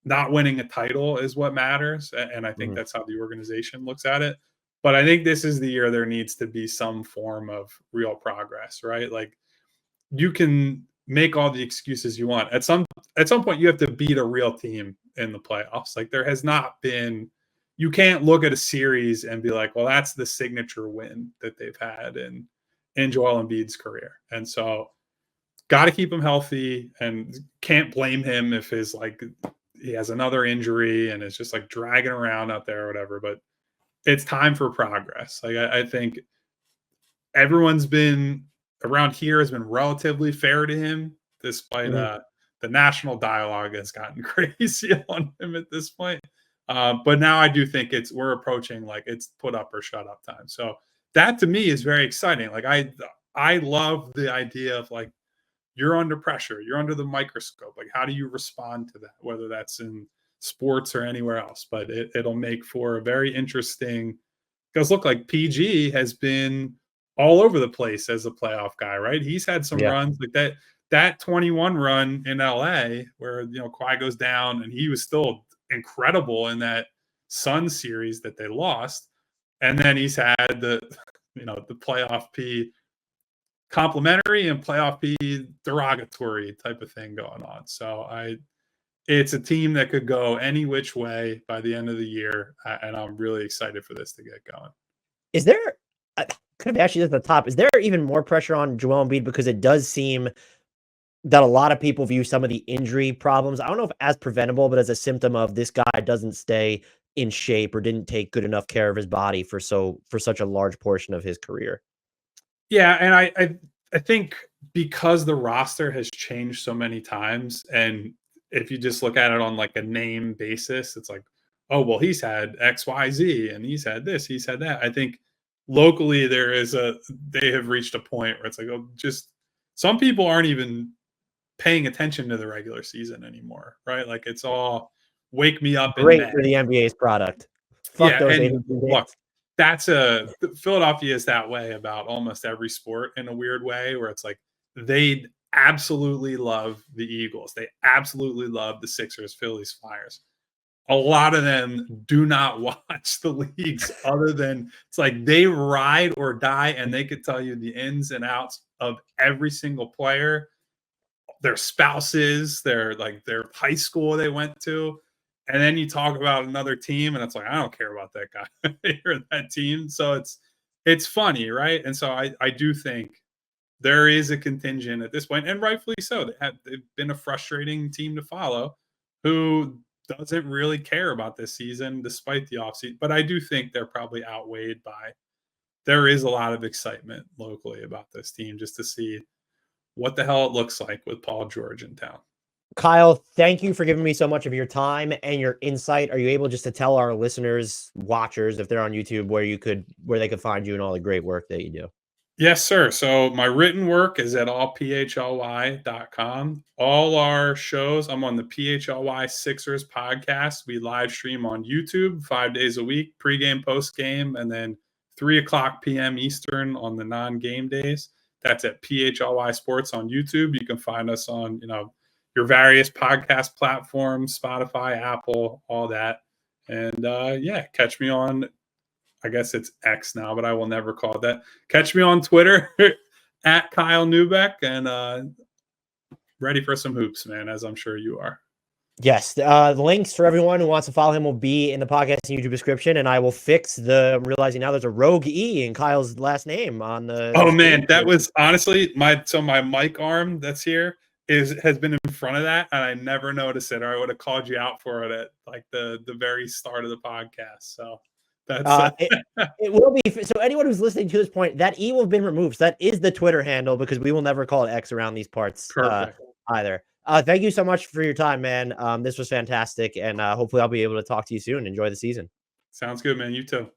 not winning a title is what matters, and I think that's how the organization looks at it. But I think this is the year there needs to be some form of real progress, right? Like you can make all the excuses you want. At some point, you have to beat a real team in the playoffs. Like there has not been. You can't look at a series and be like, well, that's the signature win that they've had in Joel Embiid's career. And so got to keep him healthy and can't blame him if he has another injury and it's just like dragging around out there or whatever. But it's time for progress. Like I think everyone's been around here has been relatively fair to him, despite the national dialogue has gotten crazy on him at this point. But now I do think we're approaching like it's put up or shut up time. So that to me is very exciting. Like I love the idea of like you're under pressure, you're under the microscope. Like how do you respond to that? Whether that's in sports or anywhere else. But it'll make for a very interesting, because look, like PG has been all over the place as a playoff guy, right? He's had some runs like that 21 run in LA where, you know, Kawhi goes down and he was still incredible in that Sun series that they lost. And then he's had the, you know, the playoff P complimentary and playoff P derogatory type of thing going on. So it's a team that could go any which way by the end of the year. And I'm really excited for this to get going. Is there, could have asked you this at the top, is there even more pressure on Joel Embiid? Because it does seem that a lot of people view some of the injury problems, I don't know if as preventable, but as a symptom of this guy doesn't stay in shape or didn't take good enough care of his body for such a large portion of his career. Yeah, and I think because the roster has changed so many times, and if you just look at it on like a name basis, it's like, oh, well, he's had XYZ and he's had this, he's had that. I think locally they have reached a point where it's like, oh, just some people aren't even paying attention to the regular season anymore, right? Like it's all wake me up. Great for the NBA's product. Fuck those 82 games. Look, Philadelphia is that way about almost every sport in a weird way, where it's like they absolutely love the Eagles. They absolutely love the Sixers, Phillies, Flyers. A lot of them do not watch the leagues other than it's like they ride or die, and they could tell you the ins and outs of every single player, their spouses, their high school they went to. And then you talk about another team and it's like, I don't care about that guy or that team. So it's funny, right? And so I do think there is a contingent at this point, and rightfully so. They've been a frustrating team to follow who doesn't really care about this season despite the offseason. But I do think they're probably outweighed by, there is a lot of excitement locally about this team just to see what the hell it looks like with Paul George in town. Kyle, thank you for giving me so much of your time and your insight. Are you able just to tell our listeners, watchers, if they're on YouTube, where they could find you and all the great work that you do? Yes, sir. So my written work is at allphly.com. All our shows, I'm on the PHLY Sixers podcast. We live stream on YouTube 5 days a week, pregame, postgame, and then 3:00 p.m. Eastern on the non-game days. That's at PHLY Sports on YouTube. You can find us on, your various podcast platforms, Spotify, Apple, all that. And catch me on, I guess it's X now, but I will never call it that. Catch me on Twitter at Kyle Neubeck, and ready for some hoops, man, as I'm sure you are. Yes. The links for everyone who wants to follow him will be in the podcast and YouTube description. And I will fix I'm realizing now there's a rogue E in Kyle's last name on the. Oh man, that was honestly my mic arm that's here has been in front of that, and I never noticed it, or I would have called you out for it at like the very start of the podcast. So that's it will be. So anyone who's listening to this point, that E will have been removed. So that is the Twitter handle, because we will never call it X around these parts either. Thank you so much for your time, man. This was fantastic, and hopefully I'll be able to talk to you soon. Enjoy the season. Sounds good, man. You too.